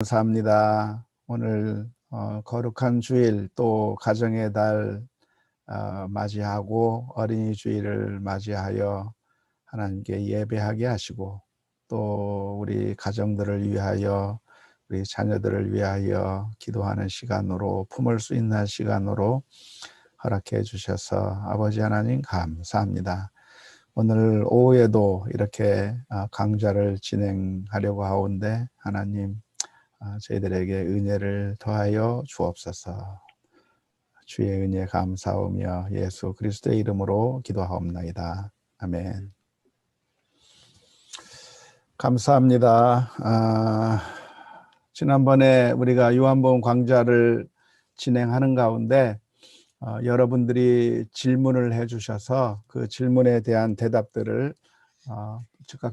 감사합니다. 오늘 거룩한 주일 또 가정의 달 맞이하고 어린이 주일을 맞이하여 하나님께 예배하게 하시고 또 우리 가정들을 위하여 우리 자녀들을 위하여 기도하는 시간으로 품을 수 있는 시간으로 허락해 주셔서 아버지 하나님 감사합니다. 오늘 오후에도 이렇게 강좌를 진행하려고 하온데 하나님 저희들에게 은혜를 더하여 주옵소서. 주의 은혜 감사하며 예수 그리스도의 이름으로 기도하옵나이다. 아멘. 감사합니다. 지난번에 우리가 요한복음 강좌를 진행하는 가운데 여러분들이 질문을 해주셔서 그 질문에 대한 대답들을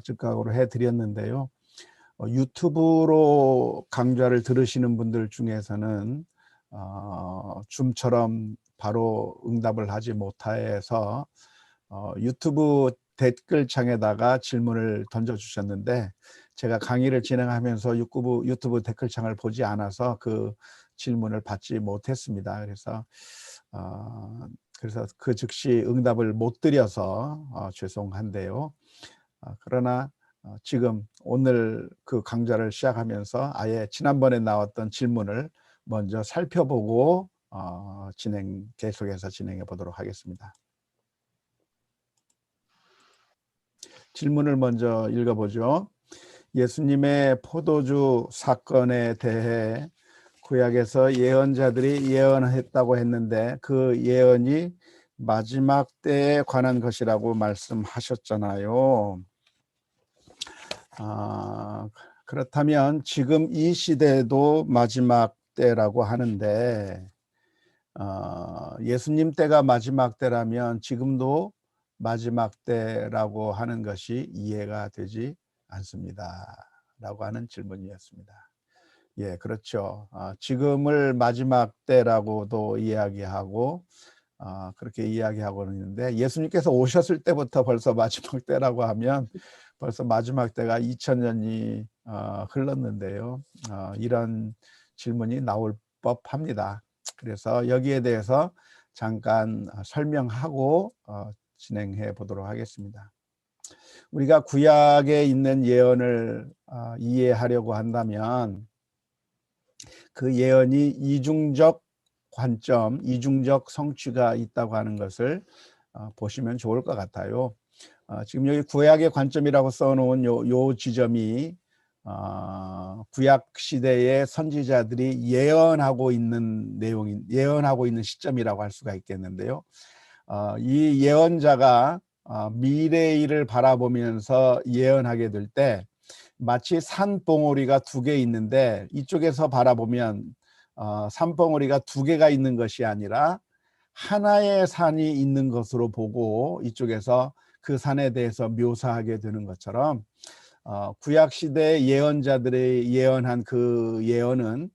즉각으로 해드렸는데요. 유튜브로 강좌를 들으시는 분들 중에서는 줌처럼 바로 응답을 하지 못해서 유튜브 댓글창에다가 질문을 던져주셨는데 제가 강의를 진행하면서 유튜브 댓글창을 보지 않아서 그 질문을 받지 못했습니다. 그래서 그 즉시 응답을 못 드려서 죄송한데요. 그러나 지금 오늘 그 강좌를 시작하면서 아예 지난번에 나왔던 질문을 먼저 살펴보고 계속해서 진행해 보도록 하겠습니다. 질문을 먼저 읽어보죠. 예수님의 포도주 사건에 대해 구약에서 예언자들이 예언했다고 했는데 그 예언이 마지막 때에 관한 것이라고 말씀하셨잖아요. 그렇다면 지금 이 시대도 마지막 때라고 하는데 예수님 때가 마지막 때라면 지금도 마지막 때라고 하는 것이 이해가 되지 않습니다. 라고 하는 질문이었습니다. 예, 그렇죠. 지금을 마지막 때라고도 이야기하고 그렇게 이야기하고 있는데 예수님께서 오셨을 때부터 벌써 마지막 때라고 하면 벌써 마지막 때가 2000년이 흘렀는데요. 이런 질문이 나올 법합니다. 그래서 여기에 대해서 잠깐 설명하고 진행해 보도록 하겠습니다. 우리가 구약에 있는 예언을 이해하려고 한다면 그 예언이 이중적 관점, 이중적 성취가 있다고 하는 것을 보시면 좋을 것 같아요. 지금 여기 구약의 관점이라고 써놓은 요 지점이 구약 시대의 선지자들이 예언하고 있는 예언하고 있는 시점이라고 할 수가 있겠는데요. 이 예언자가 미래의 일을 바라보면서 예언하게 될 때 마치 산봉우리가 두 개 있는데 이쪽에서 바라보면 산봉우리가 두 개가 있는 것이 아니라 하나의 산이 있는 것으로 보고 이쪽에서 그 산에 대해서 묘사하게 되는 것처럼 구약시대 예언자들이 예언한 그 예언은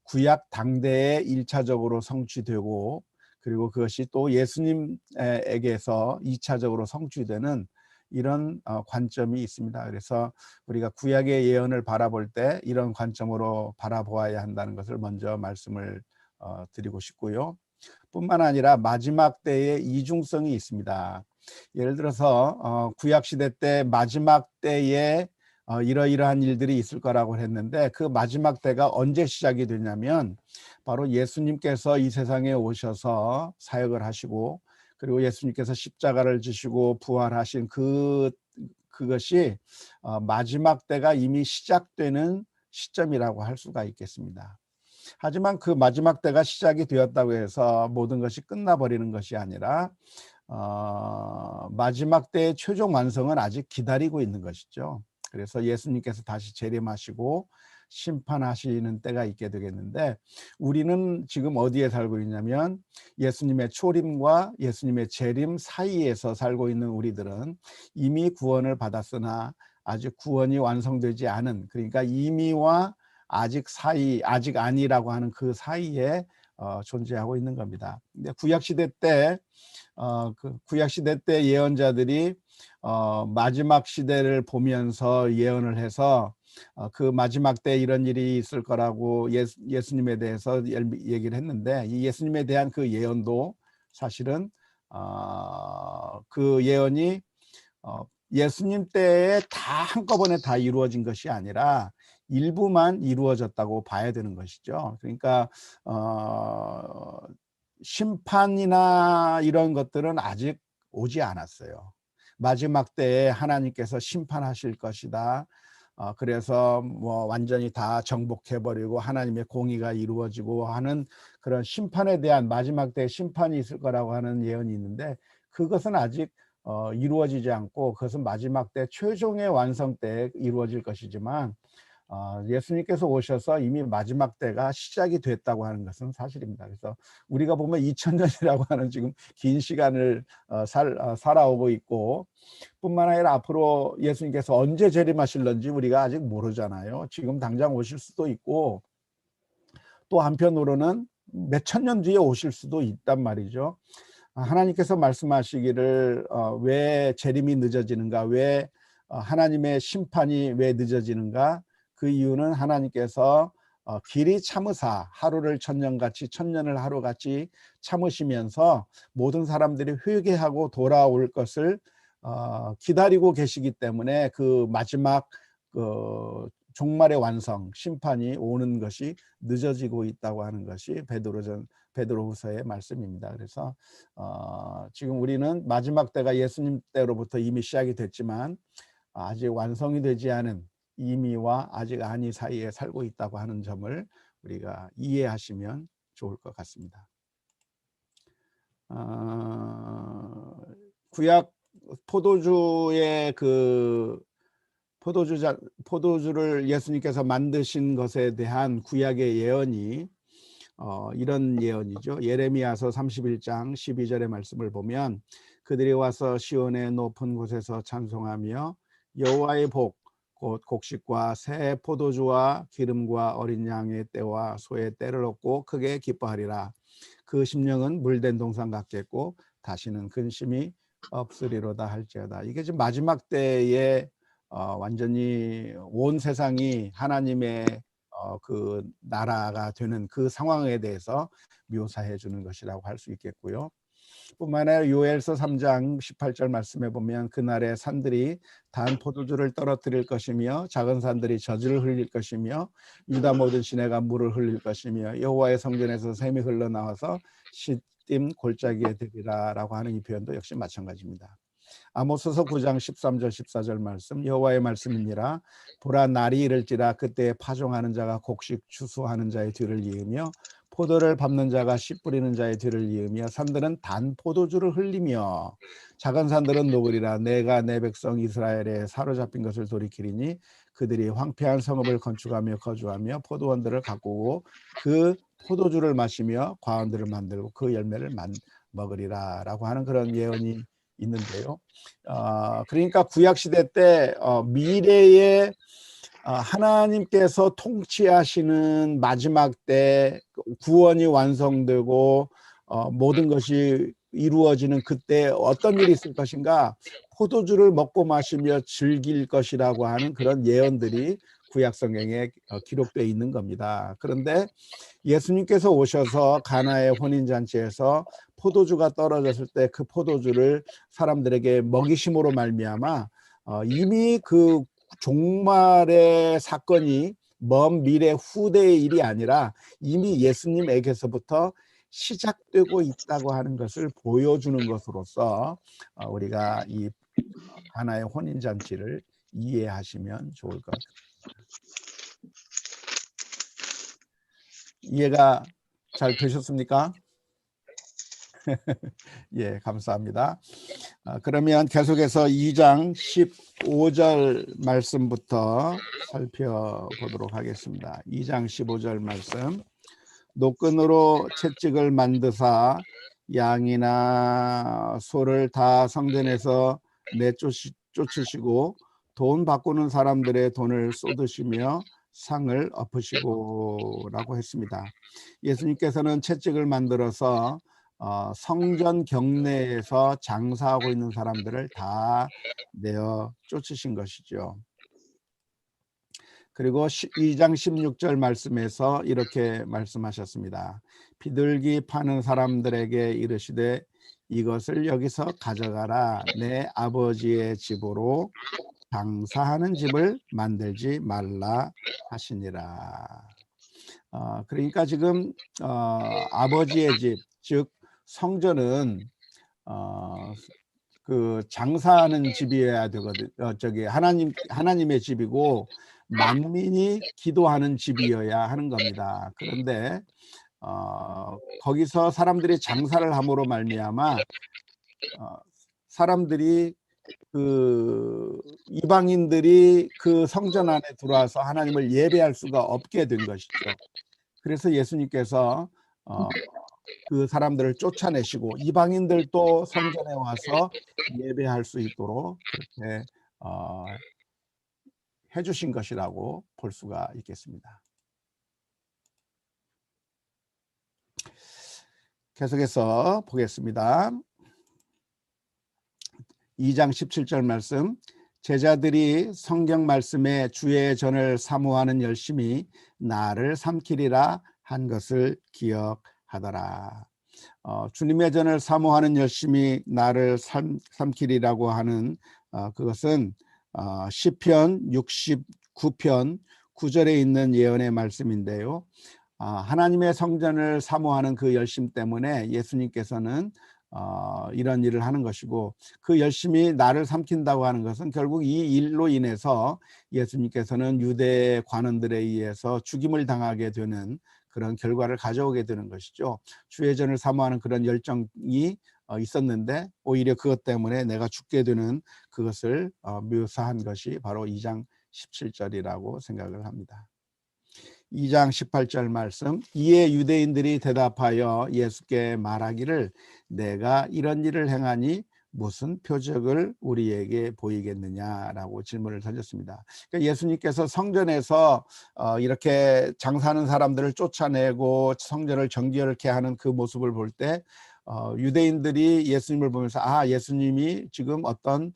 구약 당대에 1차적으로 성취되고 그리고 그것이 또 예수님에게서 2차적으로 성취되는 이런 관점이 있습니다. 그래서 우리가 구약의 예언을 바라볼 때 이런 관점으로 바라보아야 한다는 것을 먼저 말씀을 드리고 싶고요. 뿐만 아니라 마지막 때의 이중성이 있습니다. 예를 들어서 구약시대 때 마지막 때에 이러이러한 일들이 있을 거라고 했는데 그 마지막 때가 언제 시작이 되냐면 바로 예수님께서 이 세상에 오셔서 사역을 하시고 그리고 예수님께서 십자가를 지시고 부활하신 그것이 마지막 때가 이미 시작되는 시점이라고 할 수가 있겠습니다. 하지만 그 마지막 때가 시작이 되었다고 해서 모든 것이 끝나버리는 것이 아니라 마지막 때의 최종 완성은 아직 기다리고 있는 것이죠. 그래서 예수님께서 다시 재림하시고 심판하시는 때가 있게 되겠는데 우리는 지금 어디에 살고 있냐면 예수님의 초림과 예수님의 재림 사이에서 살고 있는 우리들은 이미 구원을 받았으나 아직 구원이 완성되지 않은 그러니까 이미와 아직 사이 아직 아니라고 하는 그 사이에 존재하고 있는 겁니다. 근데 구약시대 때 구약시대 때 예언자들이 마지막 시대를 보면서 예언을 해서 그 마지막 때 이런 일이 있을 거라고 예수님에 대해서 얘기를 했는데, 이 예수님에 대한 그 예언도 사실은 그 예언이 예수님 때에 다 한꺼번에 다 이루어진 것이 아니라 일부만 이루어졌다고 봐야 되는 것이죠. 그러니까 심판이나 이런 것들은 아직 오지 않았어요. 마지막 때에 하나님께서 심판하실 것이다. 그래서 뭐 완전히 다 정복해 버리고 하나님의 공의가 이루어지고 하는 그런 심판에 대한, 마지막 때에 심판이 있을 거라고 하는 예언이 있는데, 그것은 아직 이루어지지 않고, 그것은 마지막 때 최종의 완성 때에 이루어질 것이지만, 예수님께서 오셔서 이미 마지막 때가 시작이 됐다고 하는 것은 사실입니다. 그래서 우리가 보면 2000년이라고 하는 지금 긴 시간을 살아오고 있고, 뿐만 아니라 앞으로 예수님께서 언제 재림하실런지 우리가 아직 모르잖아요. 지금 당장 오실 수도 있고, 또 한편으로는 몇천 년 뒤에 오실 수도 있단 말이죠. 하나님께서 말씀하시기를 왜 재림이 늦어지는가, 왜 하나님의 심판이 왜 늦어지는가, 그 이유는 하나님께서 길이 참으사 하루를 천년같이 천년을 하루같이 참으시면서 모든 사람들이 회개하고 돌아올 것을 기다리고 계시기 때문에, 그 마지막 그 종말의 완성, 심판이 오는 것이 늦어지고 있다고 하는 것이 베드로후서의 말씀입니다. 그래서 지금 우리는 마지막 때가 예수님 때로부터 이미 시작이 됐지만 아직 완성이 되지 않은 이미와 아직 아니 사이에 살고 있다고 하는 점을 우리가 이해하시면 좋을 것 같습니다. 구약 포도주의 그 포도주를 예수님께서 만드신 것에 대한 구약의 예언이 이런 예언이죠. 예레미야서 31장 12절의 말씀을 보면, 그들이 와서 시온의 높은 곳에서 찬송하며 여호와의 복 곧 곡식과 새 포도주와 기름과 어린 양의 떼와 소의 떼를 얻고 크게 기뻐하리라. 그 심령은 물된 동산 같겠고 다시는 근심이 없으리로다 할지어다. 이게 지금 마지막 때에 완전히 온 세상이 하나님의 그 나라가 되는 그 상황에 대해서 묘사해 주는 것이라고 할 수 있겠고요. 뿐만 아니라 요엘서 3장 18절 말씀에 보면, 그날에 산들이 단 포도주를 떨어뜨릴 것이며 작은 산들이 젖을 흘릴 것이며 유다 모든 시내가 물을 흘릴 것이며 여호와의 성전에서 샘이 흘러나와서 시딤 골짜기에 되리라라고 하는 이 표현도 역시 마찬가지입니다. 아모스서 9장 13절 14절 말씀, 여호와의 말씀이니라. 보라, 날이 이를지라 그때 파종하는 자가 곡식 추수하는 자의 뒤를 이으며 포도를 밟는 자가 씨 뿌리는 자의 뒤를 이으며 산들은 단 포도주를 흘리며 작은 산들은 녹으리라. 내가 내 백성 이스라엘에 사로잡힌 것을 돌이키리니 그들이 황폐한 성읍을 건축하며 거주하며 포도원들을 가꾸고 그 포도주를 마시며 과원들을 만들고 그 열매를 먹으리라 라고 하는 그런 예언이 있는데요. 그러니까 구약시대 때 미래에 하나님께서 통치하시는 마지막 때 구원이 완성되고 모든 것이 이루어지는 그때 어떤 일이 있을 것인가, 포도주를 먹고 마시며 즐길 것이라고 하는 그런 예언들이 구약 성경에 기록되어 있는 겁니다. 그런데 예수님께서 오셔서 가나의 혼인잔치에서 포도주가 떨어졌을 때 그 포도주를 사람들에게 먹이심으로 말미암아 이미 그 종말의 사건이 먼 미래 후대의 일이 아니라 이미 예수님에게서부터 시작되고 있다고 하는 것을 보여주는 것으로서 우리가 이 가나의 혼인잔치를 이해하시면 좋을 것 같습니다. 이해가 잘 되셨습니까? 예, 감사합니다. 그러면 계속해서 2장 15절 말씀부터 살펴보도록 하겠습니다. 2장 15절 말씀. 노끈으로 채찍을 만드사 양이나 소를 다 성전에서 내쫓으시고 돈 바꾸는 사람들의 돈을 쏟으시며 상을 엎으시고 라고 했습니다. 예수님께서는 채찍을 만들어서 성전 경내에서 장사하고 있는 사람들을 다 내어 쫓으신 것이죠. 그리고 2장 16절 말씀에서 이렇게 말씀하셨습니다. 비둘기 파는 사람들에게 이르시되 이것을 여기서 가져가라. 내 아버지의 집으로 장사하는 집을 만들지 말라 하시니라. 그러니까 지금 아버지의 집, 즉 성전은 그 장사하는 집이어야 되거든. 저기 하나님의 집이고 만민이 기도하는 집이어야 하는 겁니다. 그런데 거기서 사람들이 장사를 함으로 말미암아 사람들이 그 이방인들이 그 성전 안에 들어와서 하나님을 예배할 수가 없게 된 것이죠. 그래서 예수님께서 그 사람들을 쫓아내시고 이방인들도 성전에 와서 예배할 수 있도록 그렇게 해 주신 것이라고 볼 수가 있겠습니다. 계속해서 보겠습니다. 2장 17절 말씀. 제자들이 성경 말씀에 주의 전을 사모하는 열심이 나를 삼키리라 한 것을 기억하더라. 주님의 전을 사모하는 열심이 나를 삼키리라고 하는 그것은 시편 69편 9절에 있는 예언의 말씀인데요. 하나님의 성전을 사모하는 그 열심 때문에 예수님께서는 이런 일을 하는 것이고, 그 열심이 나를 삼킨다고 하는 것은 결국 이 일로 인해서 예수님께서는 유대 관원들에 의해서 죽임을 당하게 되는 그런 결과를 가져오게 되는 것이죠. 주의 전을 사모하는 그런 열정이 있었는데 오히려 그것 때문에 내가 죽게 되는 그것을 묘사한 것이 바로 2장 17절이라고 생각을 합니다. 2장 18절 말씀. 이에 유대인들이 대답하여 예수께 말하기를 내가 이런 일을 행하니 무슨 표적을 우리에게 보이겠느냐라고 질문을 던졌습니다. 그러니까 예수님께서 성전에서 이렇게 장사하는 사람들을 쫓아내고 성전을 정결케 하는 그 모습을 볼 때 유대인들이 예수님을 보면서 예수님이 지금 어떤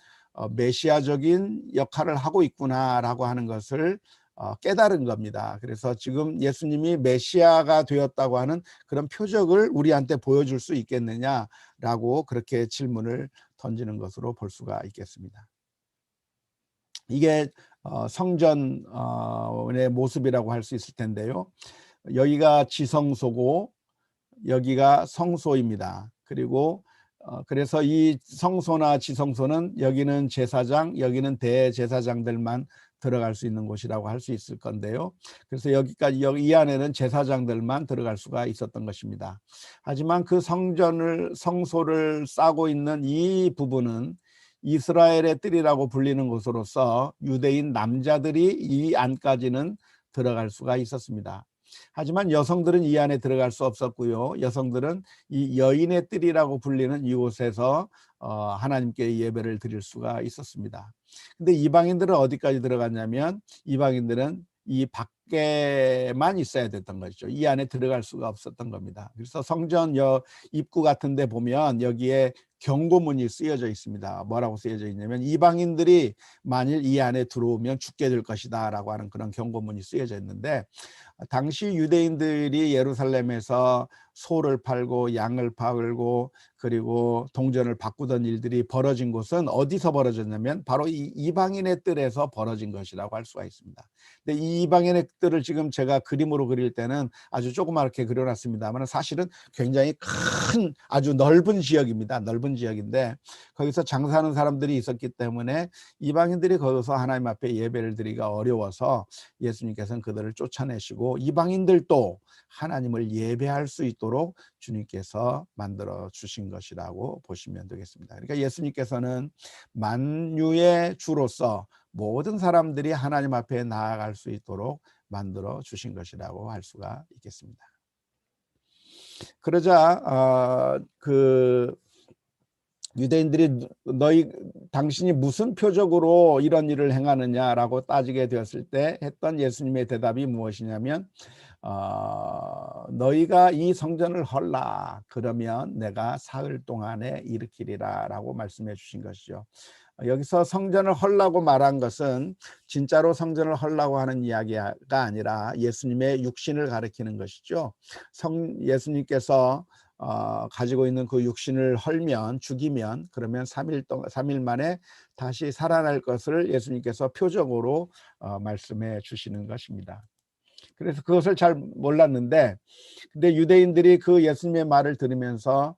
메시아적인 역할을 하고 있구나라고 하는 것을 깨달은 겁니다. 그래서 지금 예수님이 메시아가 되었다고 하는 그런 표적을 우리한테 보여줄 수 있겠느냐라고 그렇게 질문을 던지는 것으로 볼 수가 있겠습니다. 이게 성전의 모습이라고 할 수 있을 텐데요. 여기가 지성소고 여기가 성소입니다. 그리고 그래서 이 성소나 지성소는 여기는 제사장, 여기는 대제사장들만 들어갈 수 있는 곳이라고 할 수 있을 건데요. 그래서 여기까지 이 안에는 제사장들만 들어갈 수가 있었던 것입니다. 하지만 그 성소를 싸고 있는 이 부분은 이스라엘의 뜰이라고 불리는 곳으로서 유대인 남자들이 이 안까지는 들어갈 수가 있었습니다. 하지만 여성들은 이 안에 들어갈 수 없었고요. 여성들은 이 여인의 뜰이라고 불리는 이곳에서 하나님께 예배를 드릴 수가 있었습니다. 근데 이방인들은 어디까지 들어갔냐면 이방인들은 이 밖에만 있어야 됐던 것이죠. 이 안에 들어갈 수가 없었던 겁니다. 그래서 성전 입구 같은 데 보면 여기에 경고문이 쓰여져 있습니다. 뭐라고 쓰여져 있냐면 이방인들이 만일 이 안에 들어오면 죽게 될 것이다 라고 하는 그런 경고문이 쓰여져 있는데, 당시 유대인들이 예루살렘에서 소를 팔고 양을 팔고 그리고 동전을 바꾸던 일들이 벌어진 곳은 어디서 벌어졌냐면 바로 이 이방인의 뜰에서 벌어진 것이라고 할 수가 있습니다. 근데 이 이방인의 뜰을 지금 제가 그림으로 그릴 때는 아주 조그맣게 그려놨습니다만 사실은 굉장히 큰 아주 넓은 지역입니다. 넓은 지역인데 거기서 장사하는 사람들이 있었기 때문에 이방인들이 거기서 하나님 앞에 예배를 드리기가 어려워서 예수님께서는 그들을 쫓아내시고 이방인들도 하나님을 예배할 수 있도록 주님께서 만들어 주신 것이라고 보시면 되겠습니다. 그러니까 예수님께서는 만유의 주로서 모든 사람들이 하나님 앞에 나아갈 수 있도록 만들어 주신 것이라고 할 수가 있겠습니다. 그러자 유대인들이 당신이 무슨 표적으로 이런 일을 행하느냐라고 따지게 되었을 때 했던 예수님의 대답이 무엇이냐면 너희가 이 성전을 헐라 그러면 내가 사흘 동안에 일으키리라 라고 말씀해 주신 것이죠. 여기서 성전을 헐라고 말한 것은 진짜로 성전을 헐라고 하는 이야기가 아니라 예수님의 육신을 가리키는 것이죠. 예수님께서 가지고 있는 그 육신을 헐면, 죽이면, 그러면 3일 만에 다시 살아날 것을 예수님께서 표적으로 말씀해 주시는 것입니다. 그래서 그것을 잘 몰랐는데, 근데 유대인들이 그 예수님의 말을 들으면서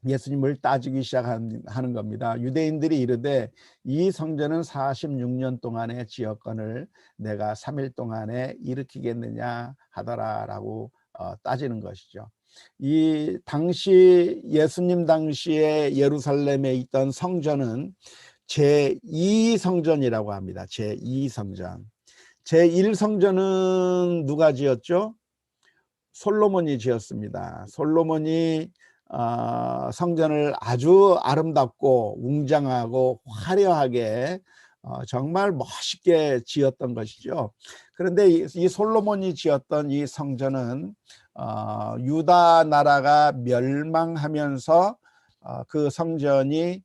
예수님을 따지기 시작하는 겁니다. 유대인들이 이르되 이 성전은 46년 동안의 지었건을 내가 3일 동안에 일으키겠느냐 하더라라고 따지는 것이죠. 이 당시 예수님 당시에 예루살렘에 있던 성전은 제2성전이라고 합니다. 제2성전. 제1성전은 누가 지었죠? 솔로몬이 지었습니다. 솔로몬이 성전을 아주 아름답고 웅장하고 화려하게 정말 멋있게 지었던 것이죠. 그런데 이 솔로몬이 지었던 이 성전은 유다 나라가 멸망하면서 그 성전이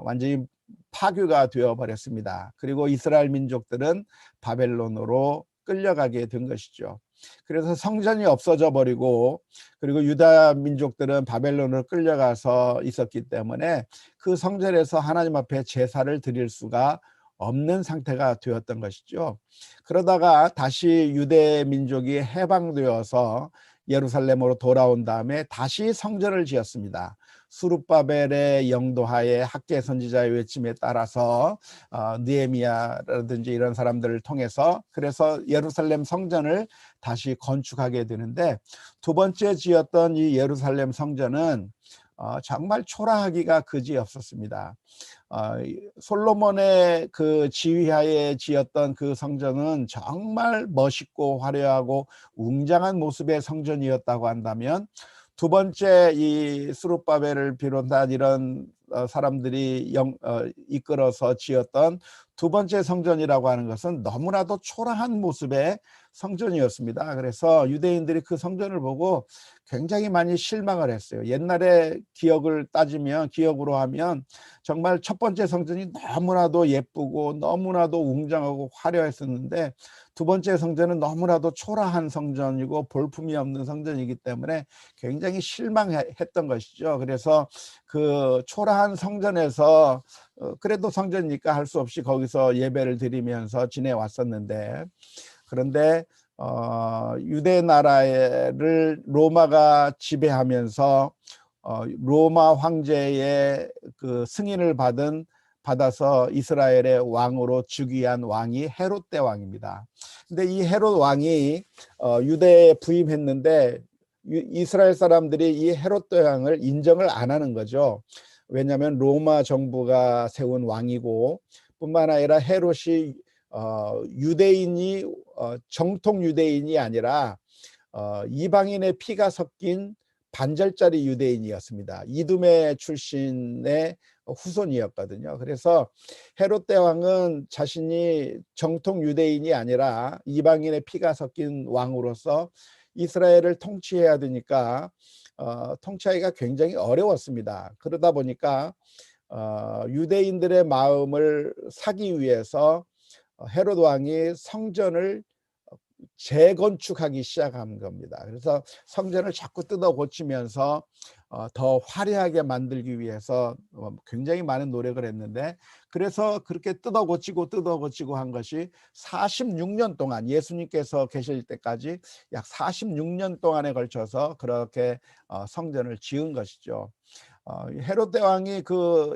완전히 파괴가 되어 버렸습니다. 그리고 이스라엘 민족들은 바벨론으로 끌려가게 된 것이죠. 그래서 성전이 없어져 버리고, 그리고 유다 민족들은 바벨론으로 끌려가서 있었기 때문에 그 성전에서 하나님 앞에 제사를 드릴 수가 없는 상태가 되었던 것이죠. 그러다가 다시 유대 민족이 해방되어서 예루살렘으로 돌아온 다음에 다시 성전을 지었습니다. 수룹바벨의 영도하에 학개 선지자의 외침에 따라서 느헤미야라든지 이런 사람들을 통해서, 그래서 예루살렘 성전을 다시 건축하게 되는데, 두 번째 지었던 이 예루살렘 성전은 정말 초라하기가 그지없었습니다. 솔로몬의 그 지휘하에 지었던 그 성전은 정말 멋있고 화려하고 웅장한 모습의 성전이었다고 한다면, 두 번째 이 스룹바벨을 비롯한 이런 사람들이 이끌어서 지었던 두 번째 성전이라고 하는 것은 너무나도 초라한 모습의 성전이었습니다. 그래서 유대인들이 그 성전을 보고 굉장히 많이 실망을 했어요. 옛날에 기억으로 하면 정말 첫 번째 성전이 너무나도 예쁘고 너무나도 웅장하고 화려했었는데, 두 번째 성전은 너무나도 초라한 성전이고 볼품이 없는 성전이기 때문에 굉장히 실망했던 것이죠. 그래서 그 초라한 성전에서 그래도 성전이니까 할 수 없이 거기서 예배를 드리면서 지내왔었는데, 그런데 유대 나라를 로마가 지배하면서 로마 황제의 그 승인을 받아서 이스라엘의 왕으로 즉위한 왕이 헤롯 대왕입니다. 근데 이 헤롯 왕이 유대에 부임했는데 이스라엘 사람들이 이 헤롯 대왕을 인정을 안 하는 거죠. 왜냐하면 로마 정부가 세운 왕이고, 뿐만 아니라 헤롯이 유대인이 정통 유대인이 아니라 이방인의 피가 섞인 반절짜리 유대인이었습니다. 이두메 출신의 후손이었거든요. 그래서 헤롯 대왕은 자신이 정통 유대인이 아니라 이방인의 피가 섞인 왕으로서 이스라엘을 통치해야 되니까 통치하기가 굉장히 어려웠습니다. 그러다 보니까 유대인들의 마음을 사기 위해서 헤롯 왕이 성전을 재건축하기 시작한 겁니다. 그래서 성전을 자꾸 뜯어 고치면서 더 화려하게 만들기 위해서 굉장히 많은 노력을 했는데, 그래서 그렇게 뜯어 고치고 한 것이 46년 동안, 예수님께서 계실 때까지 약 46년 동안에 걸쳐서 그렇게 성전을 지은 것이죠. 헤롯 대왕이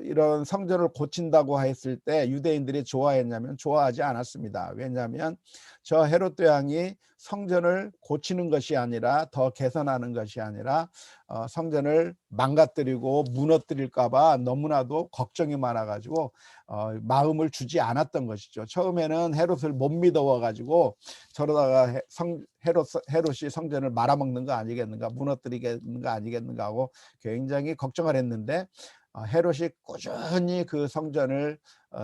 이런 성전을 고친다고 했을 때 유대인들이 좋아했냐면 좋아하지 않았습니다. 왜냐하면 저 헤롯 대왕이 성전을 고치는 것이 아니라, 더 개선하는 것이 아니라 성전을 망가뜨리고 무너뜨릴까 봐 너무나도 걱정이 많아가지고 마음을 주지 않았던 것이죠. 처음에는 헤롯을 못 믿어와 가지고 저러다가 헤롯이 성전을 말아먹는 거 아니겠는가, 무너뜨리겠는 거 아니겠는가 하고 굉장히 걱정을 했는데, 헤롯이 꾸준히 그 성전을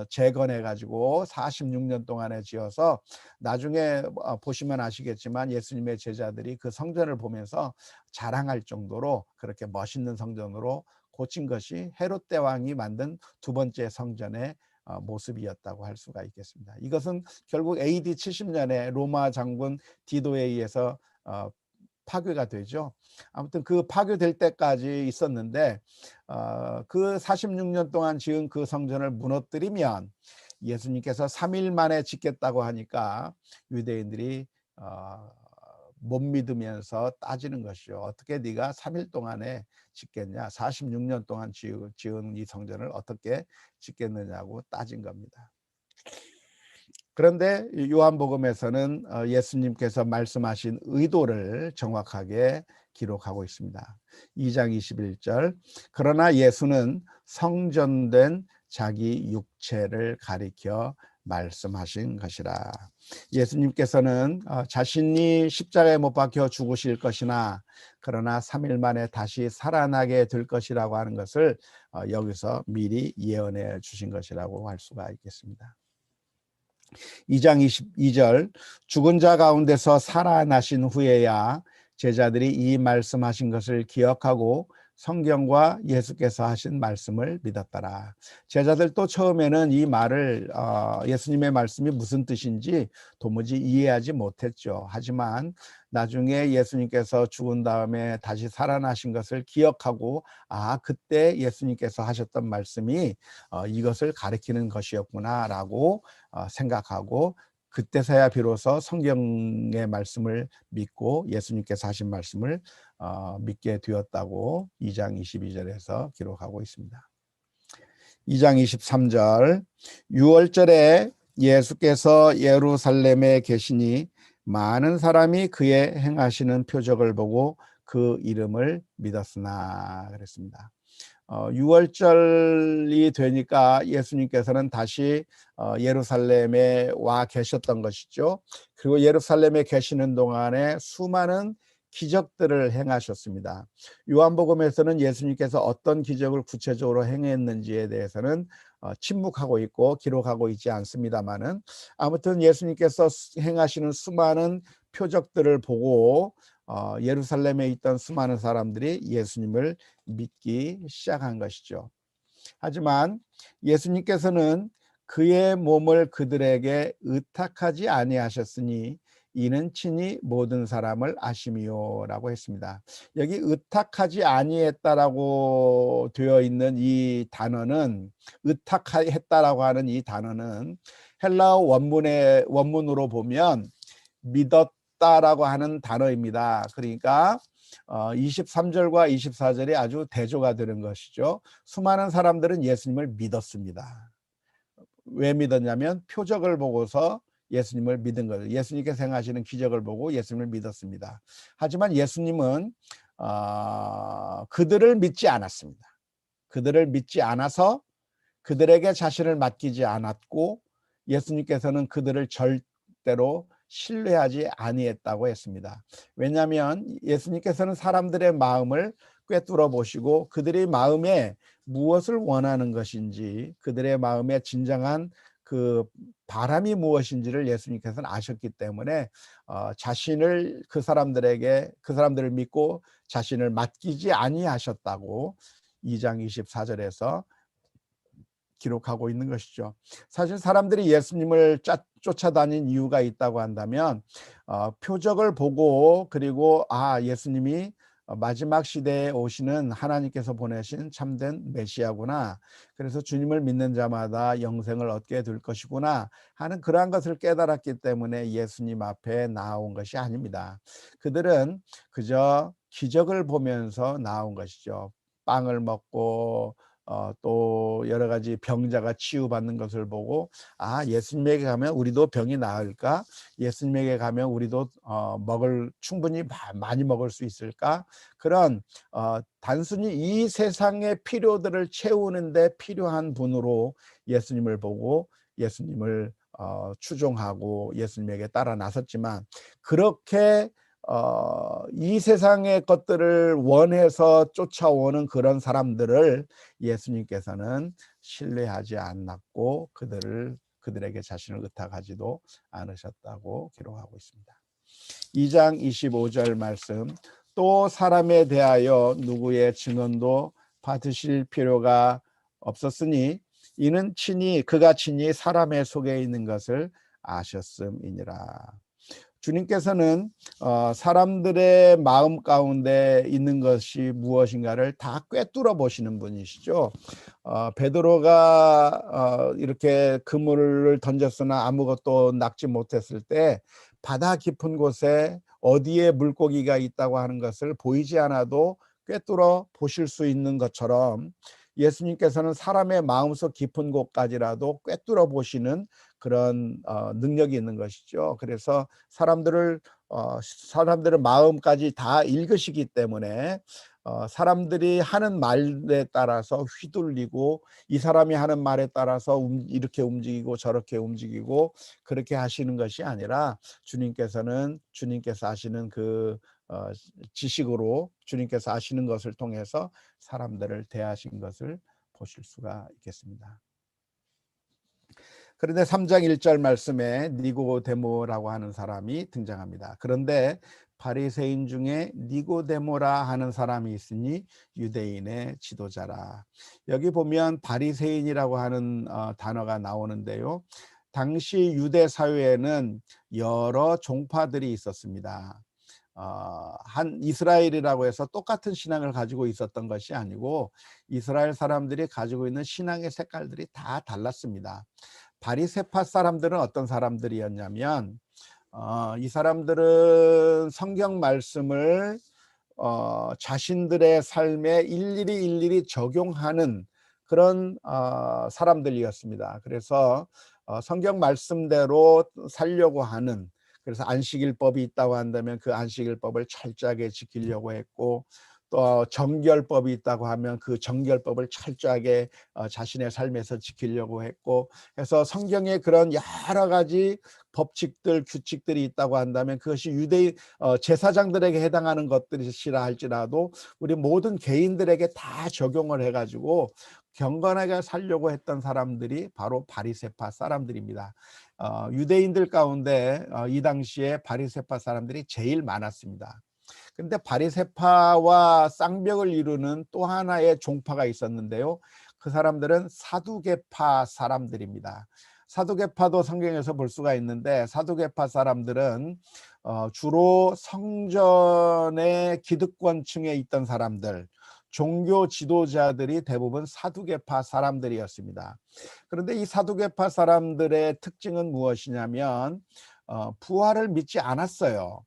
재건해 가지고 46년 동안에 지어서, 나중에 보시면 아시겠지만 예수님의 제자들이 그 성전을 보면서 자랑할 정도로 그렇게 멋있는 성전으로 고친 것이 헤롯 대왕이 만든 두 번째 성전의 모습이었다고 할 수가 있겠습니다. 이것은 결국 AD 70년에 로마 장군 디도에 의해서 파괴가 되죠. 아무튼 그 파괴될 때까지 있었는데 그 46년 동안 지은 그 성전을 무너뜨리면 예수님께서 3일 만에 짓겠다고 하니까 유대인들이 못 믿으면서 따지는 것이죠. 어떻게 네가 3일 동안에 짓겠냐? 46년 동안 지은 이 성전을 어떻게 짓겠느냐고 따진 겁니다. 그런데 요한복음에서는 예수님께서 말씀하신 의도를 정확하게 기록하고 있습니다. 2장 21절, 그러나 예수는 성전된 자기 육체를 가리켜 말씀하신 것이라. 예수님께서는 자신이 십자가에 못 박혀 죽으실 것이나 그러나 3일 만에 다시 살아나게 될 것이라고 하는 것을 여기서 미리 예언해 주신 것이라고 할 수가 있겠습니다. 2장 22절, 죽은 자 가운데서 살아나신 후에야 제자들이 이 말씀하신 것을 기억하고 성경과 예수께서 하신 말씀을 믿었더라. 제자들도 처음에는 이 말을 예수님의 말씀이 무슨 뜻인지 도무지 이해하지 못했죠. 하지만 나중에 예수님께서 죽은 다음에 다시 살아나신 것을 기억하고 그때 예수님께서 하셨던 말씀이 이것을 가리키는 것이었구나라고 생각하고 그때서야 비로소 성경의 말씀을 믿고 예수님께서 하신 말씀을 믿게 되었다고 2장 22절에서 기록하고 있습니다. 2장 23절, 6월절에 예수께서 예루살렘에 계시니 많은 사람이 그의 행하시는 표적을 보고 그 이름을 믿었으나 그랬습니다. 6월절이 되니까 예수님께서는 다시 예루살렘에 와 계셨던 것이죠. 그리고 예루살렘에 계시는 동안에 수많은 기적들을 행하셨습니다. 요한복음에서는 예수님께서 어떤 기적을 구체적으로 행했는지에 대해서는 침묵하고 있고 기록하고 있지 않습니다만은 아무튼 예수님께서 행하시는 수많은 표적들을 보고 예루살렘에 있던 수많은 사람들이 예수님을 믿기 시작한 것이죠. 하지만 예수님께서는 그의 몸을 그들에게 의탁하지 아니하셨으니 이는 친히 모든 사람을 아심이요라고 했습니다. 여기 의탁하지 아니했다라고 되어 있는 이 단어는 의탁했다라고 하는 이 단어는 헬라어 원문으로 보면 믿었다라고 하는 단어입니다. 그러니까 23절과 24절이 아주 대조가 되는 것이죠. 수많은 사람들은 예수님을 믿었습니다. 왜 믿었냐면 표적을 보고서 예수님을 믿은 거예요. 예수님께서 행하시는 기적을 보고 예수님을 믿었습니다. 하지만 예수님은 그들을 믿지 않았습니다. 그들을 믿지 않아서 그들에게 자신을 맡기지 않았고 예수님께서는 그들을 절대로 신뢰하지 아니했다고 했습니다. 왜냐하면 예수님께서는 사람들의 마음을 꿰뚫어 보시고 그들의 마음에 무엇을 원하는 것인지 그들의 마음에 진정한 그 바람이 무엇인지를 예수님께서는 아셨기 때문에 자신을 그 사람들을 믿고 자신을 맡기지 아니하셨다고 2장 24절에서 기록하고 있는 것이죠. 사실 사람들이 예수님을 쫓아다닌 이유가 있다고 한다면 표적을 보고 그리고 예수님이 마지막 시대에 오시는 하나님께서 보내신 참된 메시아구나. 그래서 주님을 믿는 자마다 영생을 얻게 될 것이구나 하는 그러한 것을 깨달았기 때문에 예수님 앞에 나온 것이 아닙니다. 그들은 그저 기적을 보면서 나온 것이죠. 빵을 먹고 또 여러 가지 병자가 치유받는 것을 보고 예수님에게 가면 우리도 병이 나을까? 예수님에게 가면 우리도 충분히 많이 먹을 수 있을까? 그런 단순히 이 세상의 필요들을 채우는데 필요한 분으로 예수님을 보고 예수님을 추종하고 예수님에게 따라 나섰지만 그렇게 이 세상의 것들을 원해서 쫓아오는 그런 사람들을 예수님께서는 신뢰하지 않았고 그들에게 자신을 의탁하지도 않으셨다고 기록하고 있습니다. 2장 25절 말씀, 또 사람에 대하여 누구의 증언도 받으실 필요가 없었으니 이는 그가 친히 사람의 속에 있는 것을 아셨음이니라. 주님께서는 사람들의 마음 가운데 있는 것이 무엇인가를 다 꿰뚫어 보시는 분이시죠. 베드로가 이렇게 그물을 던졌으나 아무것도 낚지 못했을 때 바다 깊은 곳에 어디에 물고기가 있다고 하는 것을 보이지 않아도 꿰뚫어 보실 수 있는 것처럼 예수님께서는 사람의 마음속 깊은 곳까지라도 꿰뚫어 보시는 그런 능력이 있는 것이죠. 그래서 사람들의 마음까지 다 읽으시기 때문에 사람들이 하는 말에 따라서 휘둘리고 이 사람이 하는 말에 따라서 이렇게 움직이고 저렇게 움직이고 그렇게 하시는 것이 아니라 주님께서 하시는 그 지식으로 주님께서 하시는 것을 통해서 사람들을 대하신 것을 보실 수가 있겠습니다. 그런데 3장 1절 말씀에 니고데모라고 하는 사람이 등장합니다. 그런데 바리새인 중에 니고데모라 하는 사람이 있으니 유대인의 지도자라. 여기 보면 바리새인이라고 하는 단어가 나오는데요. 당시 유대 사회에는 여러 종파들이 있었습니다. 한 이스라엘이라고 해서 똑같은 신앙을 가지고 있었던 것이 아니고 이스라엘 사람들이 가지고 있는 신앙의 색깔들이 다 달랐습니다. 바리새파 사람들은 어떤 사람들이었냐면 이 사람들은 성경 말씀을 자신들의 삶에 일일이 적용하는 그런 사람들이었습니다. 그래서 성경 말씀대로 살려고 하는, 그래서 안식일법이 있다고 한다면 그 안식일법을 철저하게 지키려고 했고, 또 정결법이 있다고 하면 그 정결법을 철저하게 자신의 삶에서 지키려고 했고, 해서 성경에 그런 여러 가지 법칙들, 규칙들이 있다고 한다면 그것이 유대인 제사장들에게 해당하는 것들이시라 할지라도 우리 모든 개인들에게 다 적용을 해가지고 경건하게 살려고 했던 사람들이 바로 바리새파 사람들입니다. 유대인들 가운데 이 당시에 바리새파 사람들이 제일 많았습니다. 근데 바리새파와 쌍벽을 이루는 또 하나의 종파가 있었는데요. 그 사람들은 사두개파 사람들입니다. 사두개파도 성경에서 볼 수가 있는데, 사두개파 사람들은 주로 성전의 기득권층에 있던 사람들, 종교 지도자들이 대부분 사두개파 사람들이었습니다. 그런데 이 사두개파 사람들의 특징은 무엇이냐면 부활을 믿지 않았어요.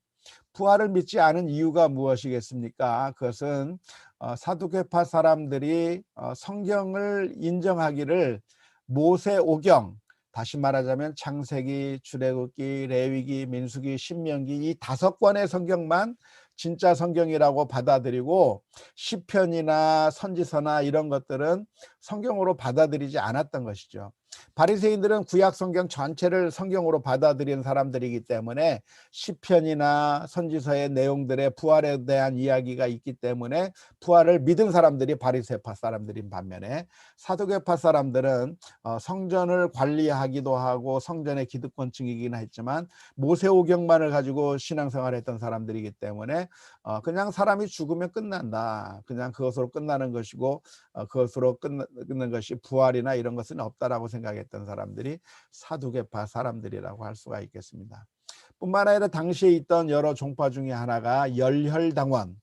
부활을 믿지 않은 이유가 무엇이겠습니까? 그것은 사두개파 사람들이 성경을 인정하기를 모세오경, 다시 말하자면 창세기, 출애굽기, 레위기, 민수기, 신명기 이 5권의 성경만 진짜 성경이라고 받아들이고 시편이나 선지서나 이런 것들은 성경으로 받아들이지 않았던 것이죠. 바리새인들은 구약 성경 전체를 성경으로 받아들인 사람들이기 때문에 시편이나 선지서의 내용들의 부활에 대한 이야기가 있기 때문에 부활을 믿은 사람들이 바리새파 사람들인 반면에 사두개파 사람들은 성전을 관리하기도 하고 성전의 기득권층이긴 했지만 모세오경만을 가지고 신앙생활을 했던 사람들이기 때문에 그냥 사람이 죽으면 끝난다, 그냥 그것으로 끝나는 것이고 그것으로 끝난 것이 부활이나 이런 것은 없다라고 생각했던 사람들이 사두개파 사람들이라고 할 수가 있겠습니다. 뿐만 아니라 당시에 있던 여러 종파 중에 하나가 열혈당원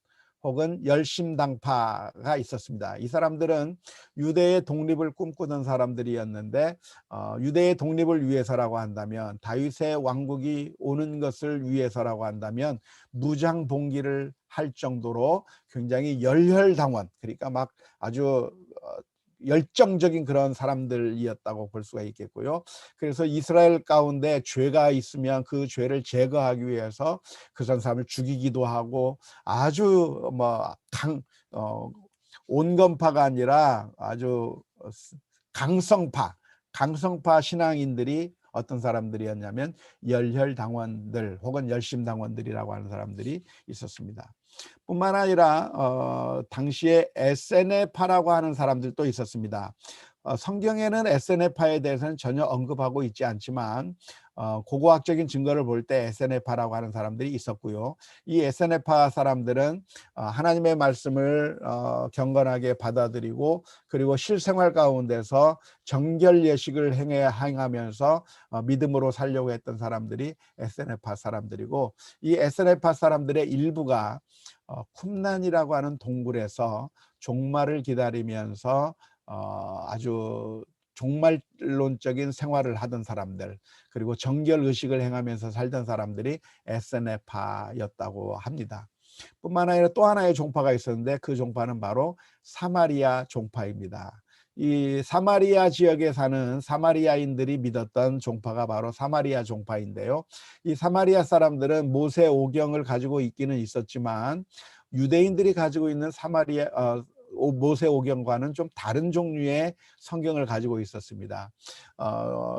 혹은 열심당파가 있었습니다. 이 사람들은 유대의 독립을 꿈꾸던 사람들이었는데 유대의 독립을 위해서라고 한다면, 다윗의 왕국이 오는 것을 위해서라고 한다면 무장봉기를 할 정도로 굉장히 열혈당원, 그러니까 막 아주 열정적인 그런 사람들이었다고 볼 수가 있겠고요. 그래서 이스라엘 가운데 죄가 있으면 그 죄를 제거하기 위해서 그 사람을 죽이기도 하고 아주 온건파가 아니라 아주 강성파 신앙인들이 어떤 사람들이었냐면 열혈당원들 혹은 열심당원들이라고 하는 사람들이 있었습니다. 뿐만 아니라 당시에 에세네파라고 하는 사람들도 있었습니다. 성경에는 에세네파에 대해서는 전혀 언급하고 있지 않지만 고고학적인 증거를 볼 때 에세네파라고 하는 사람들이 있었고요. 이 에세네파 사람들은 하나님의 말씀을 경건하게 받아들이고 그리고 실생활 가운데서 정결 예식을 행하면서 믿음으로 살려고 했던 사람들이 에세네파 사람들이고, 이 에세네파 사람들의 일부가 쿰란이라고 하는 동굴에서 종말을 기다리면서 아주 종말론적인 생활을 하던 사람들, 그리고 정결 의식을 행하면서 살던 사람들이 에세네파였다고 합니다. 뿐만 아니라 또 하나의 종파가 있었는데 그 종파는 바로 사마리아 종파입니다. 이 사마리아 지역에 사는 사마리아인들이 믿었던 종파가 바로 사마리아 종파인데요. 이 사마리아 사람들은 모세 오경을 가지고 있기는 있었지만 유대인들이 가지고 있는 모세 오경과는 좀 다른 종류의 성경을 가지고 있었습니다.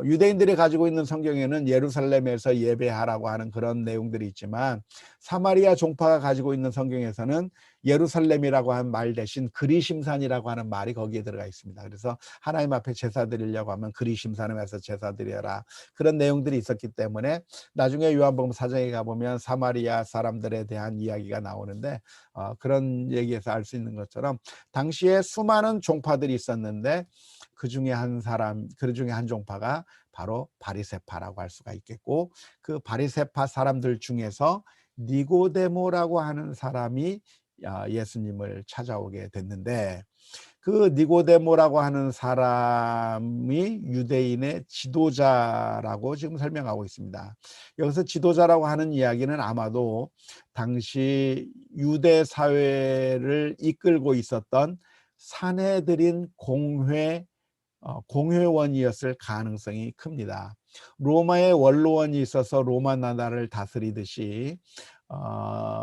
유대인들이 가지고 있는 성경에는 예루살렘에서 예배하라고 하는 그런 내용들이 있지만, 사마리아 종파가 가지고 있는 성경에서는 예루살렘이라고 하는 말 대신 그리심산이라고 하는 말이 거기에 들어가 있습니다. 그래서 하나님 앞에 제사 드리려고 하면 그리심산에 가서 제사 드려라, 그런 내용들이 있었기 때문에 나중에 요한복음 4장에 가보면 사마리아 사람들에 대한 이야기가 나오는데, 그런 얘기에서 알 수 있는 것처럼 당시에 수많은 종파들이 있었는데 그 중에 한 종파가 바로 바리새파라고 할 수가 있겠고, 그 바리새파 사람들 중에서 니고데모라고 하는 사람이 예수님을 찾아오게 됐는데, 그 니고데모라고 하는 사람이 유대인의 지도자라고 지금 설명하고 있습니다. 여기서 지도자라고 하는 이야기는 아마도 당시 유대 사회를 이끌고 있었던 산헤드린 공회원이었을 가능성이 큽니다. 로마의 원로원이 있어서 로마 나라를 다스리듯이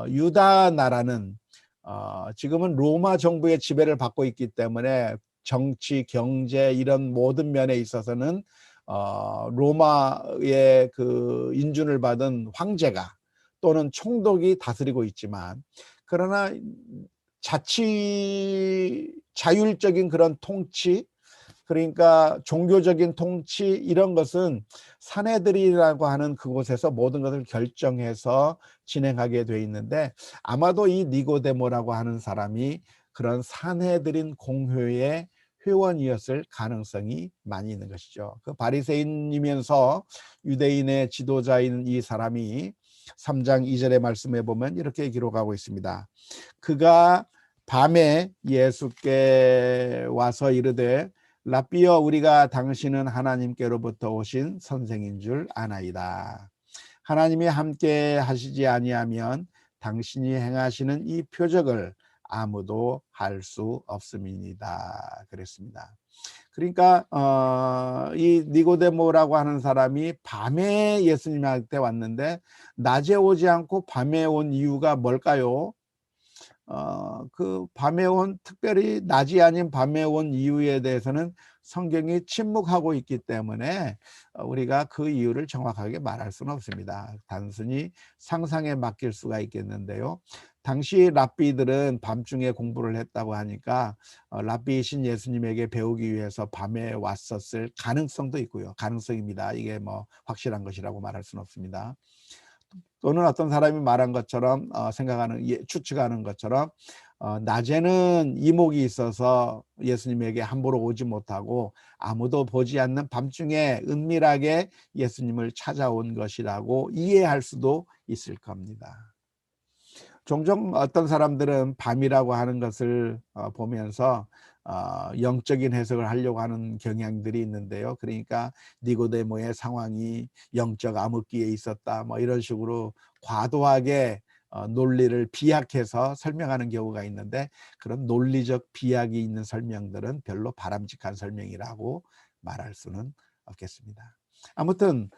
유다 나라는 지금은 로마 정부의 지배를 받고 있기 때문에 정치, 경제 이런 모든 면에 있어서는 로마의 그 인준을 받은 황제가 또는 총독이 다스리고 있지만, 그러나 자율적인 그런 통치, 그러니까 종교적인 통치, 이런 것은 사내들이라고 하는 그곳에서 모든 것을 결정해서 진행하게 돼 있는데, 아마도 이 니고데모라고 하는 사람이 그런 사내들인 공회의 회원이었을 가능성이 많이 있는 것이죠. 그 바리새인이면서 유대인의 지도자인 이 사람이 3장 2절의 말씀에 보면 이렇게 기록하고 있습니다. 그가 밤에 예수께 와서 이르되 라삐여, 우리가 당신은 하나님께로부터 오신 선생인 줄 아나이다. 하나님이 함께 하시지 아니하면 당신이 행하시는 이 표적을 아무도 할 수 없음이니이다. 그랬습니다. 그러니까 이 니고데모라고 하는 사람이 밤에 예수님한테 왔는데 낮에 오지 않고 밤에 온 이유가 뭘까요? 그 밤에 특별히 낮이 아닌 밤에 온 이유에 대해서는 성경이 침묵하고 있기 때문에 우리가 그 이유를 정확하게 말할 수는 없습니다. 단순히 상상에 맡길 수가 있겠는데요. 당시 랍비들은 밤중에 공부를 했다고 하니까 랍비이신 예수님에게 배우기 위해서 밤에 왔었을 가능성도 있고요. 가능성입니다. 이게 뭐 확실한 것이라고 말할 수는 없습니다. 또는 어떤 사람이 말한 것처럼 추측하는 것처럼 낮에는 이목이 있어서 예수님에게 함부로 오지 못하고 아무도 보지 않는 밤중에 은밀하게 예수님을 찾아온 것이라고 이해할 수도 있을 겁니다. 종종 어떤 사람들은 밤이라고 하는 것을 보면서 영적인 해석을 하려고 하는 경향들이 있는데요. 그러니까 니고데모의 상황이 영적 암흑기에 있었다, 뭐 이런 식으로 과도하게 논리를 비약해서 설명하는 경우가 있는데, 그런 논리적 비약이 있는 설명들은 별로 바람직한 설명이라고 말할 수는 없겠습니다. 아무튼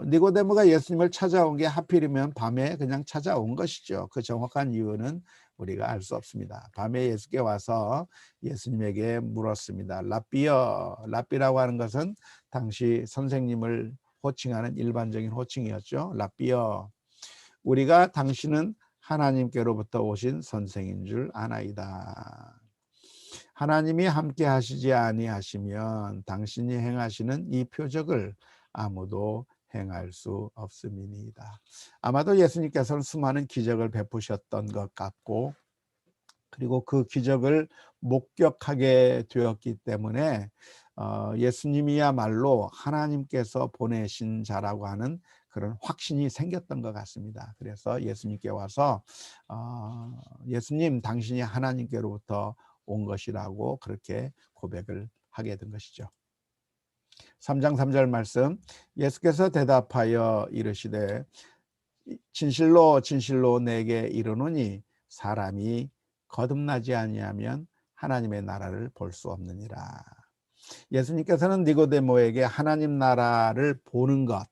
니고데모가 예수님을 찾아온 게 하필이면 밤에 그냥 찾아온 것이죠. 그 정확한 이유는 우리가 알 수 없습니다. 밤에 예수께 와서 예수님에게 물었습니다. 랍비여. 랍비라고 하는 것은 당시 선생님을 호칭하는 일반적인 호칭이었죠. 랍비여, 우리가 당신은 하나님께로부터 오신 선생인 줄 아나이다. 하나님이 함께 하시지 아니하시면 당신이 행하시는 이 표적을 아무도 행할 수 없음이니이다. 아마도 예수님께서는 수많은 기적을 베푸셨던 것 같고, 그리고 그 기적을 목격하게 되었기 때문에 예수님이야말로 하나님께서 보내신 자라고 하는 그런 확신이 생겼던 것 같습니다. 그래서 예수님께 와서 예수님, 당신이 하나님께로부터 온 것이라고 그렇게 고백을 하게 된 것이죠. 3장 3절 말씀, 예수께서 대답하여 이르시되 진실로 진실로 내게 이르노니 사람이 거듭나지 아니하면 하나님의 나라를 볼 수 없느니라. 예수님께서는 니고데모에게 하나님 나라를 보는 것,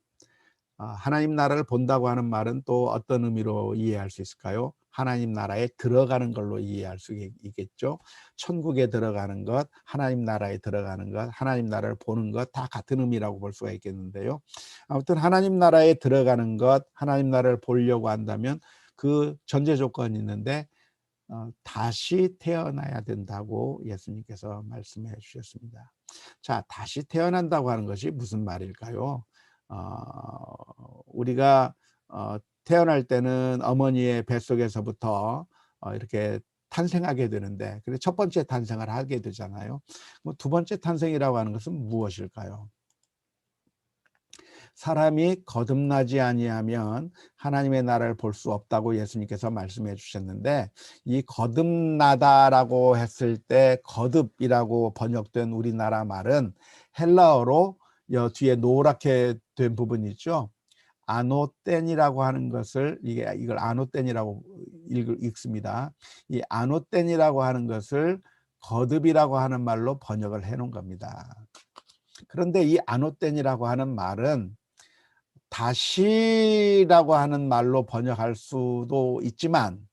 하나님 나라를 본다고 하는 말은 또 어떤 의미로 이해할 수 있을까요? 하나님 나라에 들어가는 걸로 이해할 수 있겠죠. 천국에 들어가는 것, 하나님 나라에 들어가는 것, 하나님 나라를 보는 것 다 같은 의미라고 볼 수가 있겠는데요. 아무튼 하나님 나라에 들어가는 것, 하나님 나라를 보려고 한다면 그 전제 조건이 있는데 다시 태어나야 된다고 예수님께서 말씀해 주셨습니다. 자, 다시 태어난다고 하는 것이 무슨 말일까요? 우리가 태어날 때는 어머니의 뱃속에서부터 이렇게 탄생하게 되는데, 그래서 첫 번째 탄생을 하게 되잖아요. 두 번째 탄생이라고 하는 것은 무엇일까요? 사람이 거듭나지 아니하면 하나님의 나라를 볼 수 없다고 예수님께서 말씀해 주셨는데, 이 거듭나다라고 했을 때 거듭이라고 번역된 우리나라 말은 헬라어로 뒤에 노랗게 된 부분이 있죠. 아노텐이라고 하는 것을, 이걸 아노텐이라고 읽습니다. 이 아노텐이라고 하는 것을 거듭이라고 하는 말로 번역을 해 놓은 겁니다. 그런데 이 아노텐이라고 하는 말은 다시라고 하는 말로 번역할 수도 있지만,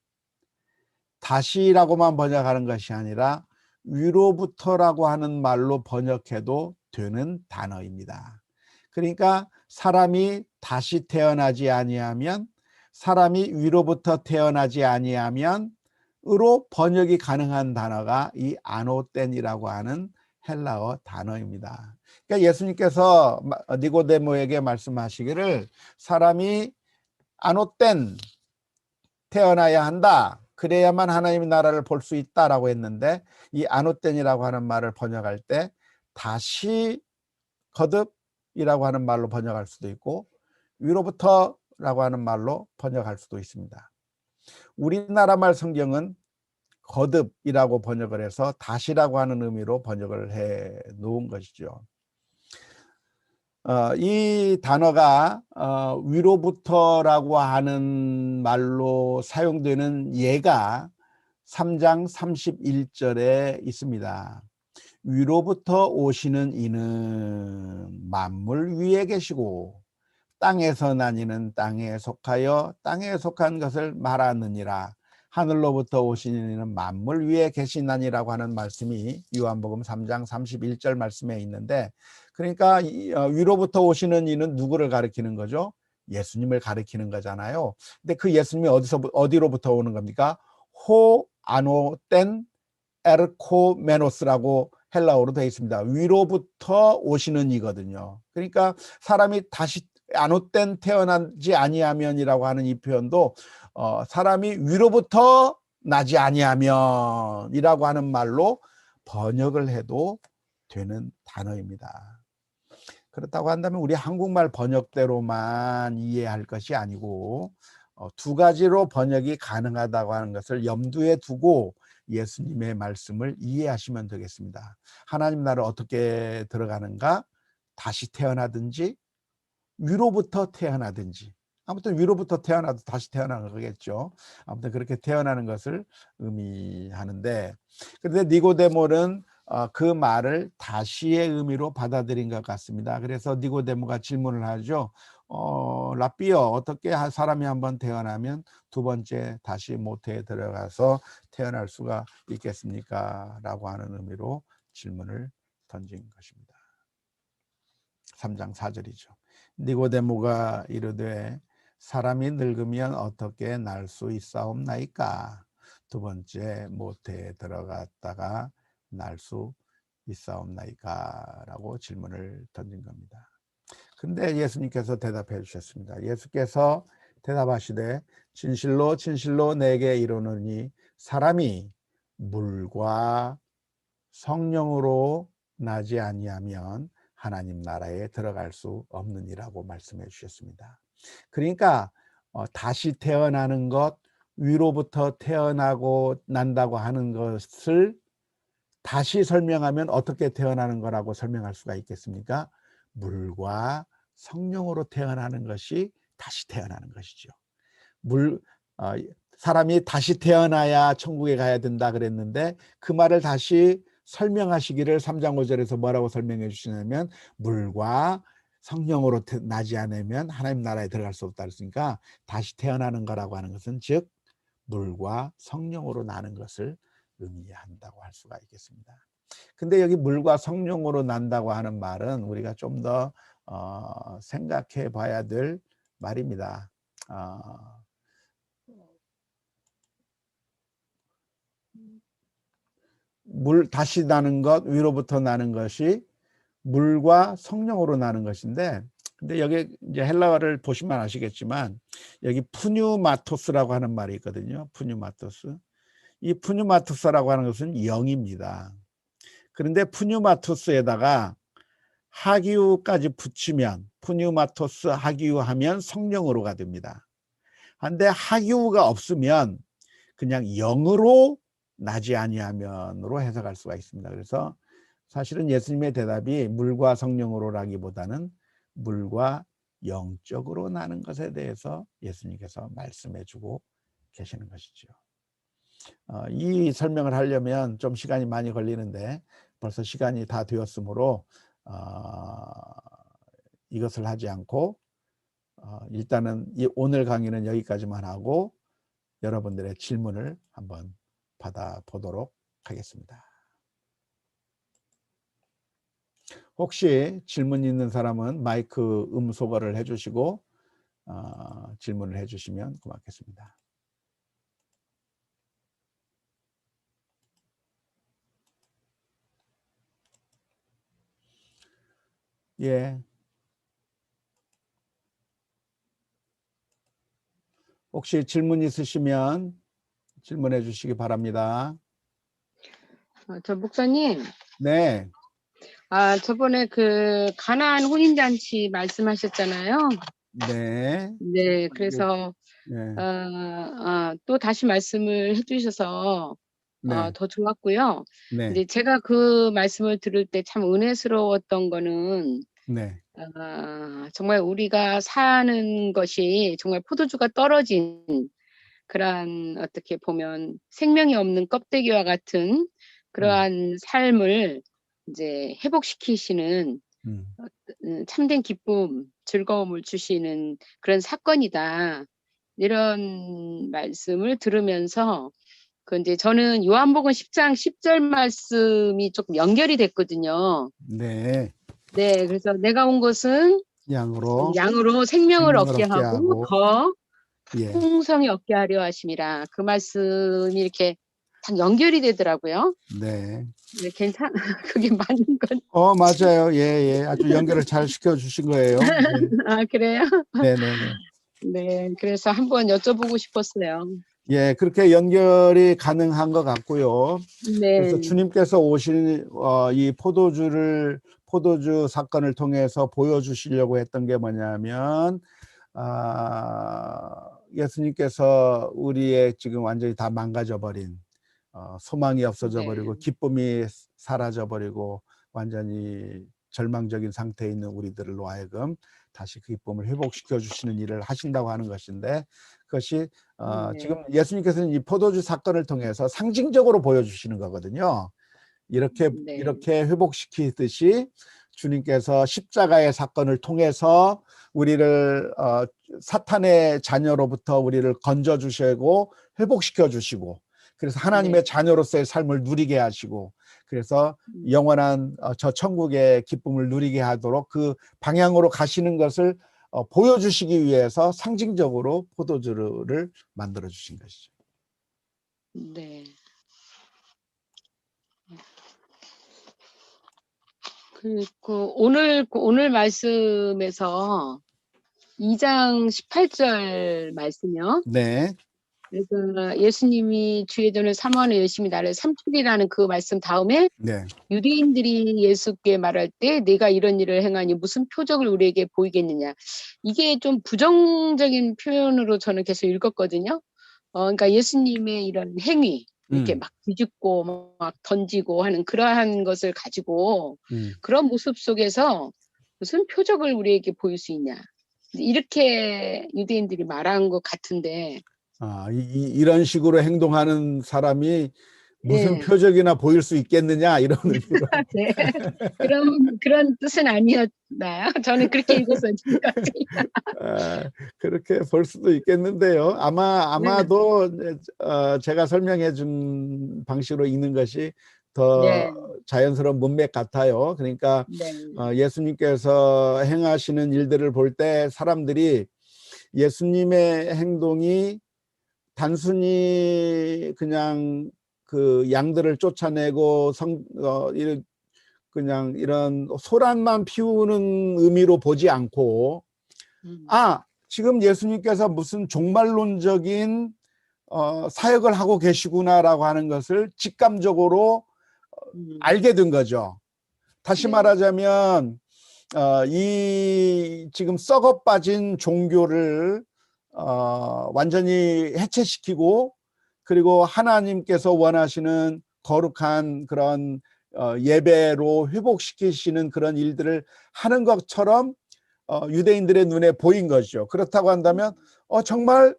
다시라고만 번역하는 것이 아니라 위로부터라고 하는 말로 번역해도 되는 단어입니다. 그러니까 사람이 다시 태어나지 아니하면, 사람이 위로부터 태어나지 아니하면 으로 번역이 가능한 단어가 이 아노텐이라고 하는 헬라어 단어입니다. 그러니까 예수님께서 니고데모에게 말씀하시기를 사람이 아노텐, 태어나야 한다, 그래야만 하나님의 나라를 볼 수 있다라고 했는데, 이 아노텐이라고 하는 말을 번역할 때 다시 거듭이라고 하는 말로 번역할 수도 있고 위로부터라고 하는 말로 번역할 수도 있습니다. 우리나라 말 성경은 거듭이라고 번역을 해서 다시라고 하는 의미로 번역을 해 놓은 것이죠. 이 단어가 위로부터라고 하는 말로 사용되는 예가 3장 31절에 있습니다. 위로부터 오시는 이는 만물 위에 계시고 땅에서 난 이는 땅에 속하여 땅에 속한 것을 말하느니라. 하늘로부터 오신 이는 만물 위에 계시나니라고 하는 말씀이 요한복음 3장 31절 말씀에 있는데, 그러니까 위로부터 오시는 이는 누구를 가리키는 거죠? 예수님을 가리키는 거잖아요. 근데 그 예수님이 어디로부터 오는 겁니까? 호 아노텐 에르코메노스라고 헬라어로 되어 있습니다. 위로부터 오시는 이거든요. 그러니까 사람이 다시 아노텐 태어나지 아니하면이라고 하는 이 표현도 사람이 위로부터 나지 아니하면이라고 하는 말로 번역을 해도 되는 단어입니다. 그렇다고 한다면 우리 한국말 번역대로만 이해할 것이 아니고 두 가지로 번역이 가능하다고 하는 것을 염두에 두고 예수님의 말씀을 이해하시면 되겠습니다. 하나님 나라를 어떻게 들어가는가? 다시 태어나든지 위로부터 태어나든지, 아무튼 위로부터 태어나도 다시 태어나는 거겠죠. 아무튼 그렇게 태어나는 것을 의미하는데, 그런데 니고데모는 그 말을 다시의 의미로 받아들인 것 같습니다. 그래서 니고데모가 질문을 하죠. 라삐어, 어떻게 사람이 한번 태어나면 두 번째 다시 모태에 들어가서 태어날 수가 있겠습니까? 라고 하는 의미로 질문을 던진 것입니다. 3장 4절이죠. 니고데모가 이르되 사람이 늙으면 어떻게 날 수 있사옵나이까? 두 번째 모태에 들어갔다가 날 수 있사옵나이까? 라고 질문을 던진 겁니다. 근데 예수님께서 대답해 주셨습니다. 예수께서 대답하시되 진실로 진실로 내게 이르노니 사람이 물과 성령으로 나지 아니하면 하나님 나라에 들어갈 수 없느니라고 말씀해 주셨습니다. 그러니까 다시 태어나는 것, 위로부터 태어나고 난다고 하는 것을 다시 설명하면 어떻게 태어나는 거라고 설명할 수가 있겠습니까? 물과 성령으로 태어나는 것이 다시 태어나는 것이죠. 물 사람이 다시 태어나야 천국에 가야 된다 그랬는데 그 말을 다시 설명하시기를 3장 5절에서 뭐라고 설명해 주시냐면 물과 성령으로 나지 않으면 하나님 나라에 들어갈 수 없다 그랬으니까 다시 태어나는 거라고 하는 것은 즉 물과 성령으로 나는 것을 의미한다고 할 수가 있겠습니다. 근데 여기 물과 성령으로 난다고 하는 말은 우리가 좀 더 생각해 봐야 될 말입니다. 물 다시 나는 것, 위로부터 나는 것이 물과 성령으로 나는 것인데, 근데 여기 이제 헬라어를 보시면 아시겠지만 여기 푸뉴마토스라고 하는 말이 있거든요. 푸뉴마토스. 이 푸뉴마토스라고 하는 것은 영입니다. 그런데 푸뉴마토스에다가 하기우까지 붙이면 푸뉴마토스 하기우 하면 성령으로가 됩니다. 근데 하기우가 없으면 그냥 영으로 나지 아니하면으로 해석할 수가 있습니다. 그래서 사실은 예수님의 대답이 물과 성령으로라기보다는 물과 영적으로 나는 것에 대해서 예수님께서 말씀해 주고 계시는 것이죠. 이 설명을 하려면 좀 시간이 많이 걸리는데 벌써 시간이 다 되었으므로 이것을 하지 않고 일단은 오늘 강의는 여기까지만 하고 여러분들의 질문을 한번 받아보도록 하겠습니다. 혹시 질문 있는 사람은 마이크 소거를 해주시고 질문을 해주시면 고맙겠습니다. 예. 혹시 질문 있으시면 질문해 주시기 바랍니다. 저 목사님. 네. 저번에 그 가나안 혼인잔치 말씀하셨잖아요. 네. 네, 그래서 네. 또 다시 말씀을 해주셔서 네. 더 좋았고요. 네. 이제 제가 그 말씀을 들을 때 참 은혜스러웠던 거는 네. 정말 우리가 사는 것이 정말 포도주가 떨어진 그러한 어떻게 보면 생명이 없는 껍데기와 같은 그러한 삶을 이제 회복시키시는 참된 기쁨, 즐거움을 주시는 그런 사건이다. 이런 말씀을 들으면서 그 이제 저는 요한복음 10장 10절 말씀이 조금 연결이 됐거든요. 네. 네, 그래서 내가 온 것은 양으로 생명을 얻게 하고 더 예. 풍성히 얻게 하려 하심이라. 그 말씀이 이렇게 딱 연결이 되더라고요. 네. 네, 그게 맞는 건. 맞아요. 예, 예. 아주 연결을 잘 시켜 주신 거예요. 네. 그래요? 네네네. 네, 그래서 한번 여쭤보고 싶었어요. 예, 그렇게 연결이 가능한 것 같고요. 네. 그래서 주님께서 오신 이 포도주 사건을 통해서 보여주시려고 했던 게 뭐냐면 예수님께서 우리의 지금 완전히 다 망가져 버린 소망이 없어져 버리고 기쁨이 사라져 버리고 완전히 절망적인 상태에 있는 우리들로 하여금 다시 그 기쁨을 회복시켜 주시는 일을 하신다고 하는 것인데 그것이 지금 예수님께서는 이 포도주 사건을 통해서 상징적으로 보여주시는 거거든요. 이렇게 회복시키듯이 주님께서 십자가의 사건을 통해서 우리를 사탄의 자녀로부터 우리를 건져 주시고 회복시켜 주시고 그래서 하나님의 자녀로서의 삶을 누리게 하시고 그래서 영원한 저 천국의 기쁨을 누리게 하도록 그 방향으로 가시는 것을 보여주시기 위해서 상징적으로 포도주를 만들어 주신 것이죠. 네. 오늘 말씀에서 2장 18절 말씀이요. 네. 그래서 예수님이 주의 돈을 삼원에 열심히 나를 삼키리라는 그 말씀 다음에 네. 유대인들이 예수께 말할 때 내가 이런 일을 행하니 무슨 표적을 우리에게 보이겠느냐. 이게 좀 부정적인 표현으로 저는 계속 읽었거든요. 그러니까 예수님의 이런 행위, 이렇게 막 뒤집고 막 던지고 하는 그러한 것을 가지고 그런 모습 속에서 무슨 표적을 우리에게 보일 수 있냐. 이렇게 유대인들이 말한 것 같은데. 이런 식으로 행동하는 사람이 무슨 예. 표적이나 보일 수 있겠느냐 이런 의미로. 네. 그런 뜻은 아니었나요? 저는 그렇게 읽었어요, 지금까지. 그렇게 볼 수도 있겠는데요. 아마도 제가 설명해 준 방식으로 읽는 것이 더 네. 자연스러운 문맥 같아요. 그러니까 네. 예수님께서 행하시는 일들을 볼 때 사람들이 예수님의 행동이 단순히 그냥 그 양들을 쫓아내고 그냥 이런 소란만 피우는 의미로 보지 않고 지금 예수님께서 무슨 종말론적인 사역을 하고 계시구나라고 하는 것을 직감적으로 알게 된 거죠. 다시 말하자면 이 지금 썩어 빠진 종교를 완전히 해체시키고 그리고 하나님께서 원하시는 거룩한 그런 예배로 회복시키시는 그런 일들을 하는 것처럼 유대인들의 눈에 보인 것이죠. 그렇다고 한다면 정말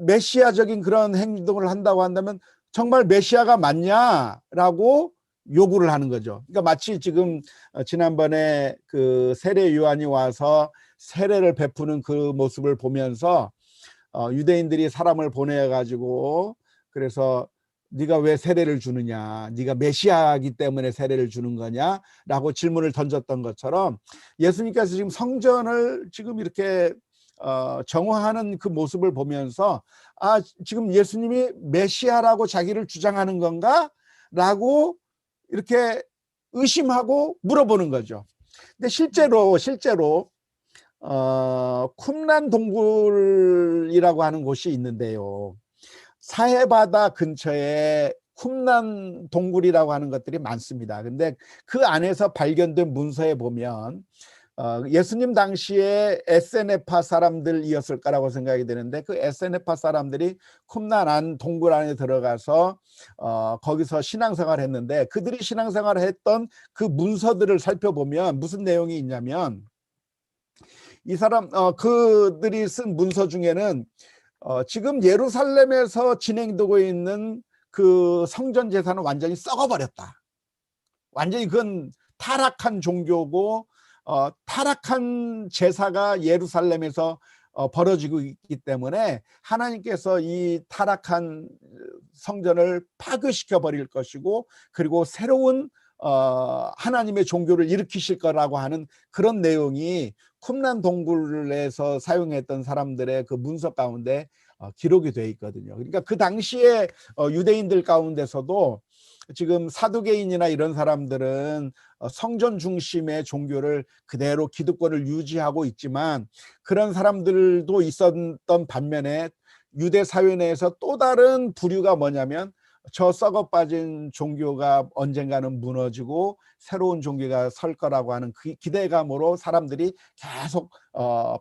메시아적인 그런 행동을 한다고 한다면 정말 메시아가 맞냐라고 요구를 하는 거죠. 그러니까 마치 지금 지난번에 그 세례 요한이 와서 세례를 베푸는 그 모습을 보면서 유대인들이 사람을 보내가지고 그래서 네가 왜 세례를 주느냐, 네가 메시아이기 때문에 세례를 주는 거냐라고 질문을 던졌던 것처럼 예수님께서 지금 성전을 지금 이렇게 정화하는 그 모습을 보면서 지금 예수님이 메시아라고 자기를 주장하는 건가? 라고 이렇게 의심하고 물어보는 거죠. 근데 실제로 쿰란 동굴이라고 하는 곳이 있는데요. 사해바다 근처에 쿰란 동굴이라고 하는 것들이 많습니다. 근데 그 안에서 발견된 문서에 보면 예수님 당시에 에세네파 사람들이었을 거라고 생각이 되는데 그 에세네파 사람들이 쿰란 안 동굴 안에 들어가서 거기서 신앙생활을 했는데 그들이 신앙생활을 했던 그 문서들을 살펴보면 무슨 내용이 있냐면 이 사람 그들이 쓴 문서 중에는 지금 예루살렘에서 진행되고 있는 그 성전 제사는 완전히 썩어버렸다. 완전히 그건 타락한 종교고 타락한 제사가 예루살렘에서 벌어지고 있기 때문에 하나님께서 이 타락한 성전을 파괴시켜 버릴 것이고 그리고 새로운 하나님의 종교를 일으키실 거라고 하는 그런 내용이 쿰란 동굴에서 사용했던 사람들의 그 문서 가운데 기록이 되어 있거든요. 그러니까 그 당시에 유대인들 가운데서도 지금 사두개인이나 이런 사람들은 성전 중심의 종교를 그대로 기득권을 유지하고 있지만 그런 사람들도 있었던 반면에 유대 사회 내에서 또 다른 부류가 뭐냐면 저 썩어 빠진 종교가 언젠가는 무너지고 새로운 종교가 설 거라고 하는 그 기대감으로 사람들이 계속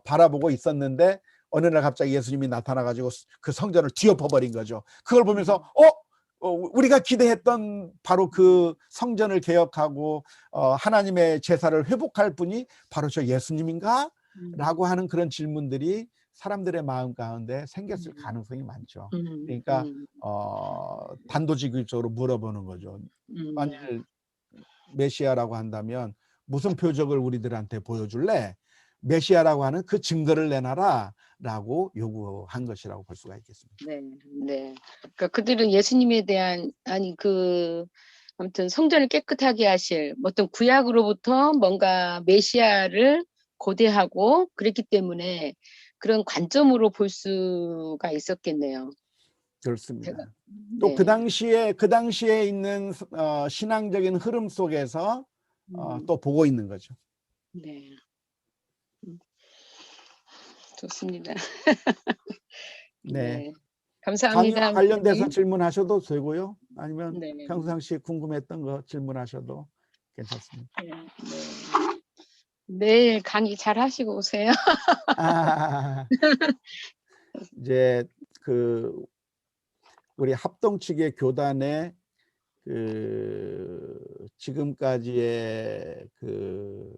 바라보고 있었는데 어느 날 갑자기 예수님이 나타나가지고 그 성전을 뒤엎어버린 거죠. 그걸 보면서 우리가 기대했던 바로 그 성전을 개혁하고 하나님의 제사를 회복할 분이 바로 저 예수님인가? 라고 하는 그런 질문들이 사람들의 마음 가운데 생겼을 가능성이 많죠. 그러니까 단도직입적으로 물어보는 거죠. 만일 메시아라고 한다면 무슨 표적을 우리들한테 보여줄래? 메시아라고 하는 그 증거를 내놔라 라고 요구한 것이라고 볼 수가 있겠습니다. 네. 그러니까 그들은 예수님에 대한 아무튼 성전을 깨끗하게 하실 어떤 구약으로부터 뭔가 메시아를 고대하고 그랬기 때문에 그런 관점으로 볼 수가 있었겠네요. 그렇습니다. 또 그 당시에 있는 신앙적인 흐름 속에서 또 보고 있는 거죠. 네. 좋습니다. 네. 네. 강의와 감사합니다, 관련돼서 목사님. 질문하셔도 되고요. 아니면 네. 평상시에 궁금했던 거 질문하셔도 괜찮습니다. 네. 네. 내일 강의 잘 하시고 오세요. 아, 이제 그 우리 합동 측의 교단의 그 지금까지의 그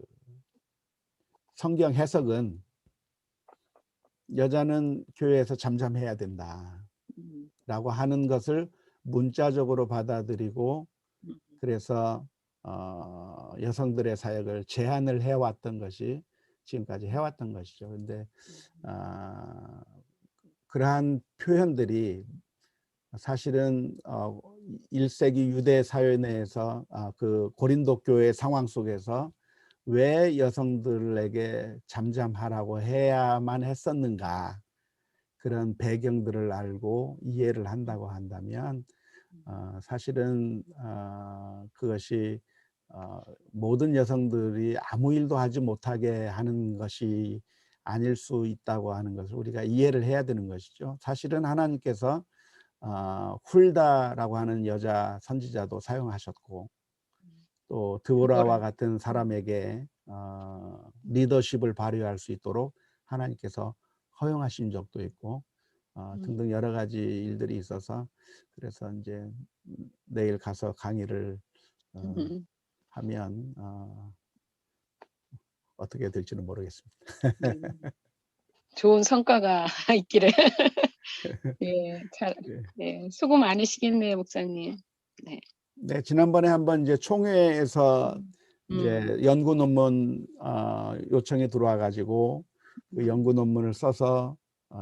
성경 해석은 여자는 교회에서 잠잠해야 된다라고 하는 것을 문자적으로 받아들이고 그래서 여성들의 사역을 제한을 해왔던 것이 지금까지 해왔던 것이죠. 근데 그러한 표현들이 사실은 1세기 유대 사회 내에서 그 고린도 교회 상황 속에서 왜 여성들에게 잠잠하라고 해야만 했었는가, 그런 배경들을 알고 이해를 한다고 한다면 사실은 그것이 모든 여성들이 아무 일도 하지 못하게 하는 것이 아닐 수 있다고 하는 것을 우리가 이해를 해야 되는 것이죠. 사실은 하나님께서 훌다라고 하는 여자 선지자도 사용하셨고, 또 드보라와 같은 사람에게 리더십을 발휘할 수 있도록 하나님께서 허용하신 적도 있고, 등등 여러 가지 일들이 있어서, 그래서 이제 내일 가서 강의를 하면 어떻게 될지는 모르겠습니다. 좋은 성과가 있기를. 예, 예. 네, 수고 많으시겠네요, 목사님. 네. 네, 지난번에 한번 이제 총회에서 이제 연구 논문 요청이 들어와 가지고 그 연구 논문을 써서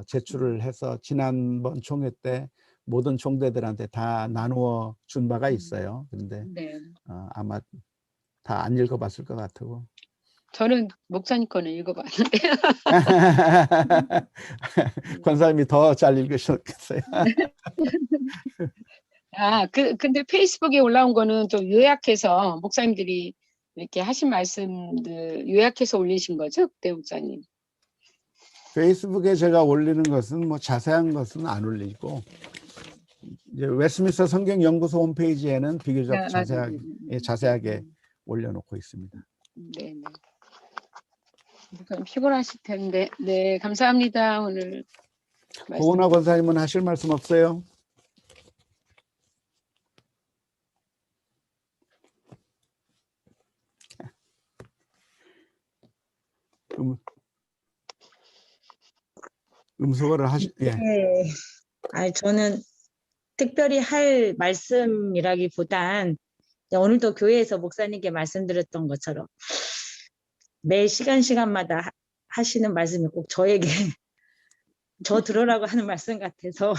제출을 해서 지난번 총회 때 모든 총대들한테 다 나누어 준 바가 있어요. 그런데 네. 아마 다 안 읽어봤을 것 같고. 저는 목사님 거는 읽어봤는데요. 권사님이 더 잘 읽으셨겠어요. 근데 페이스북에 올라온 거는 좀 요약해서 목사님들이 이렇게 하신 말씀들 요약해서 올리신 거죠, 그때 목사님? 페이스북에 제가 올리는 것은 뭐 자세한 것은 안 올리고, 이제 웨스트민스터 성경연구소 홈페이지에는 비교적 자세하게 올려놓고 있습니다. 네, 네. 목사님 피곤하실 텐데, 네, 감사합니다. 오늘 고은하 권사님은 하실 말씀 없어요? 음소거를 예. 네. 아니, 저는 특별히 할 말씀이라기보단 오늘도 교회에서 목사님께 말씀드렸던 것처럼 매 시간마다 하시는 말씀이 꼭 저에게 저 들으라고 하는 말씀 같아서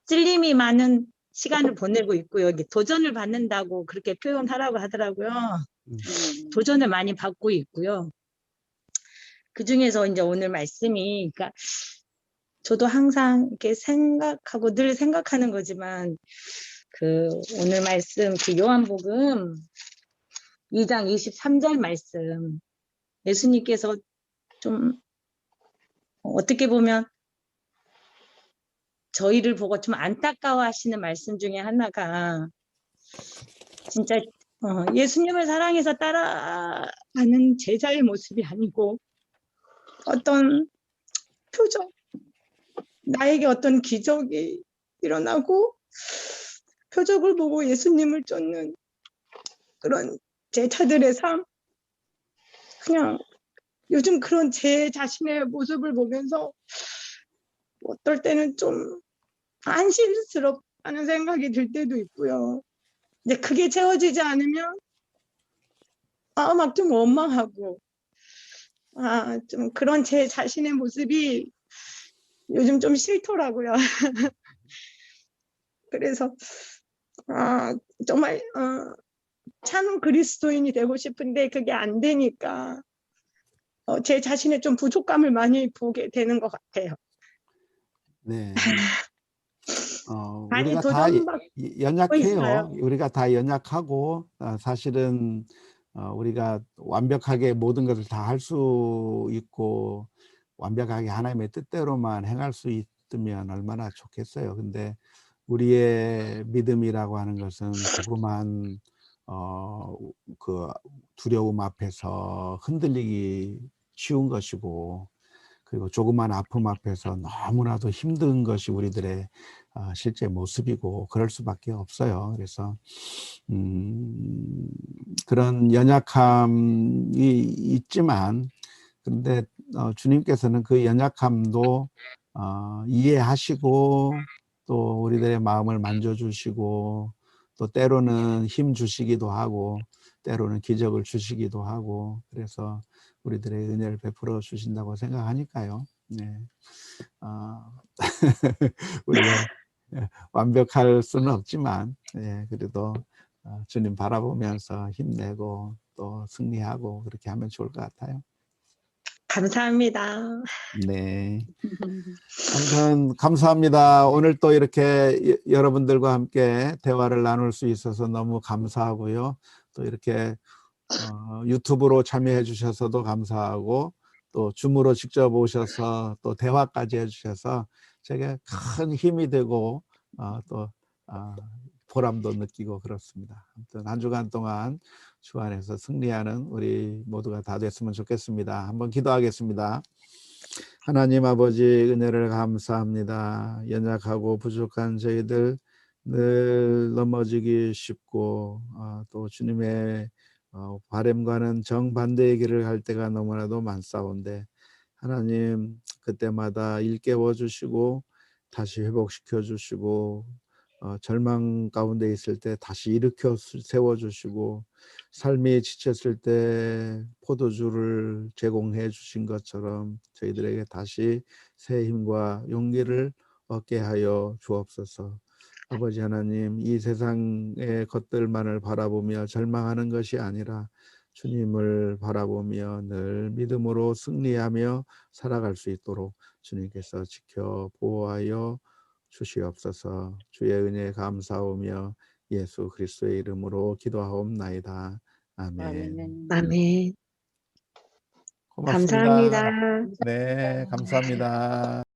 찔림이 많은 시간을 보내고 있고, 여기 도전을 받는다고 그렇게 표현하라고 하더라고요. 도전을 많이 받고 있고요. 그 중에서 이제 오늘 말씀이, 그러니까 저도 항상 이렇게 생각하고 늘 생각하는 거지만, 그 오늘 말씀, 그 요한복음 2장 23절 말씀, 예수님께서 좀 어떻게 보면 저희를 보고 좀 안타까워 하시는 말씀 중에 하나가, 진짜 예수님을 사랑해서 따라가는 제자의 모습이 아니고 어떤 표정, 나에게 어떤 기적이 일어나고 표적을 보고 예수님을 쫓는 그런 제자들의 삶, 그냥 요즘 그런 제 자신의 모습을 보면서 어떨 때는 좀 안심스럽다는 생각이 들 때도 있고요. 이제 그게 채워지지 않으면 막 좀 원망하고, 좀 그런 제 자신의 모습이 요즘 좀 싫더라고요. 그래서 정말 참 그리스도인이 되고 싶은데 그게 안 되니까 제 자신의 좀 부족감을 많이 보게 되는 것 같아요. 네. 많이 우리가 다 도전받고 연약해요. 있어요. 우리가 다 연약하고 사실은 우리가 완벽하게 모든 것을 다 할 수 있고 완벽하게 하나님의 뜻대로만 행할 수 있으면 얼마나 좋겠어요. 근데 우리의 믿음이라고 하는 것은 조그만 그 두려움 앞에서 흔들리기 쉬운 것이고, 그리고 조그만 아픔 앞에서 너무나도 힘든 것이 우리들의 실제 모습이고 그럴 수밖에 없어요. 그래서 그런 연약함이 있지만, 그런데 주님께서는 그 연약함도 이해하시고 또 우리들의 마음을 만져주시고 또 때로는 힘 주시기도 하고 때로는 기적을 주시기도 하고, 그래서 우리들의 은혜를 베풀어 주신다고 생각하니까요. 네. 우리가 완벽할 수는 없지만 그래도 주님 바라보면서 힘내고 또 승리하고 그렇게 하면 좋을 것 같아요. 감사합니다. 네. 아무튼 감사합니다. 오늘 또 이렇게 여러분들과 함께 대화를 나눌 수 있어서 너무 감사하고요. 또 이렇게 유튜브로 참여해 주셔서도 감사하고 또 줌으로 직접 오셔서 또 대화까지 해주셔서 제게 큰 힘이 되고 또 보람도 느끼고 그렇습니다. 아무튼 한 주간 동안 주 안에서 승리하는 우리 모두가 다 됐으면 좋겠습니다. 한번 기도하겠습니다. 하나님 아버지, 은혜를 감사합니다. 연약하고 부족한 저희들 늘 넘어지기 쉽고 또 주님의 바람과는 정반대의 길을 갈 때가 너무나도 많사온데, 하나님 그때마다 일깨워 주시고 다시 회복시켜 주시고 절망 가운데 있을 때 다시 일으켜 세워 주시고 삶이 지쳤을 때 포도주를 제공해 주신 것처럼 저희들에게 다시 새 힘과 용기를 얻게 하여 주옵소서. 아버지 하나님, 이 세상의 것들만을 바라보며 절망하는 것이 아니라 주님을 바라보며 늘 믿음으로 승리하며 살아갈 수 있도록 주님께서 지켜 보호하여 주시옵소서. 주의 은혜에 감사하며 예수 그리스도의 이름으로 기도하옵나이다. 아멘. 아멘. 고맙습니다. 감사합니다. 네, 감사합니다.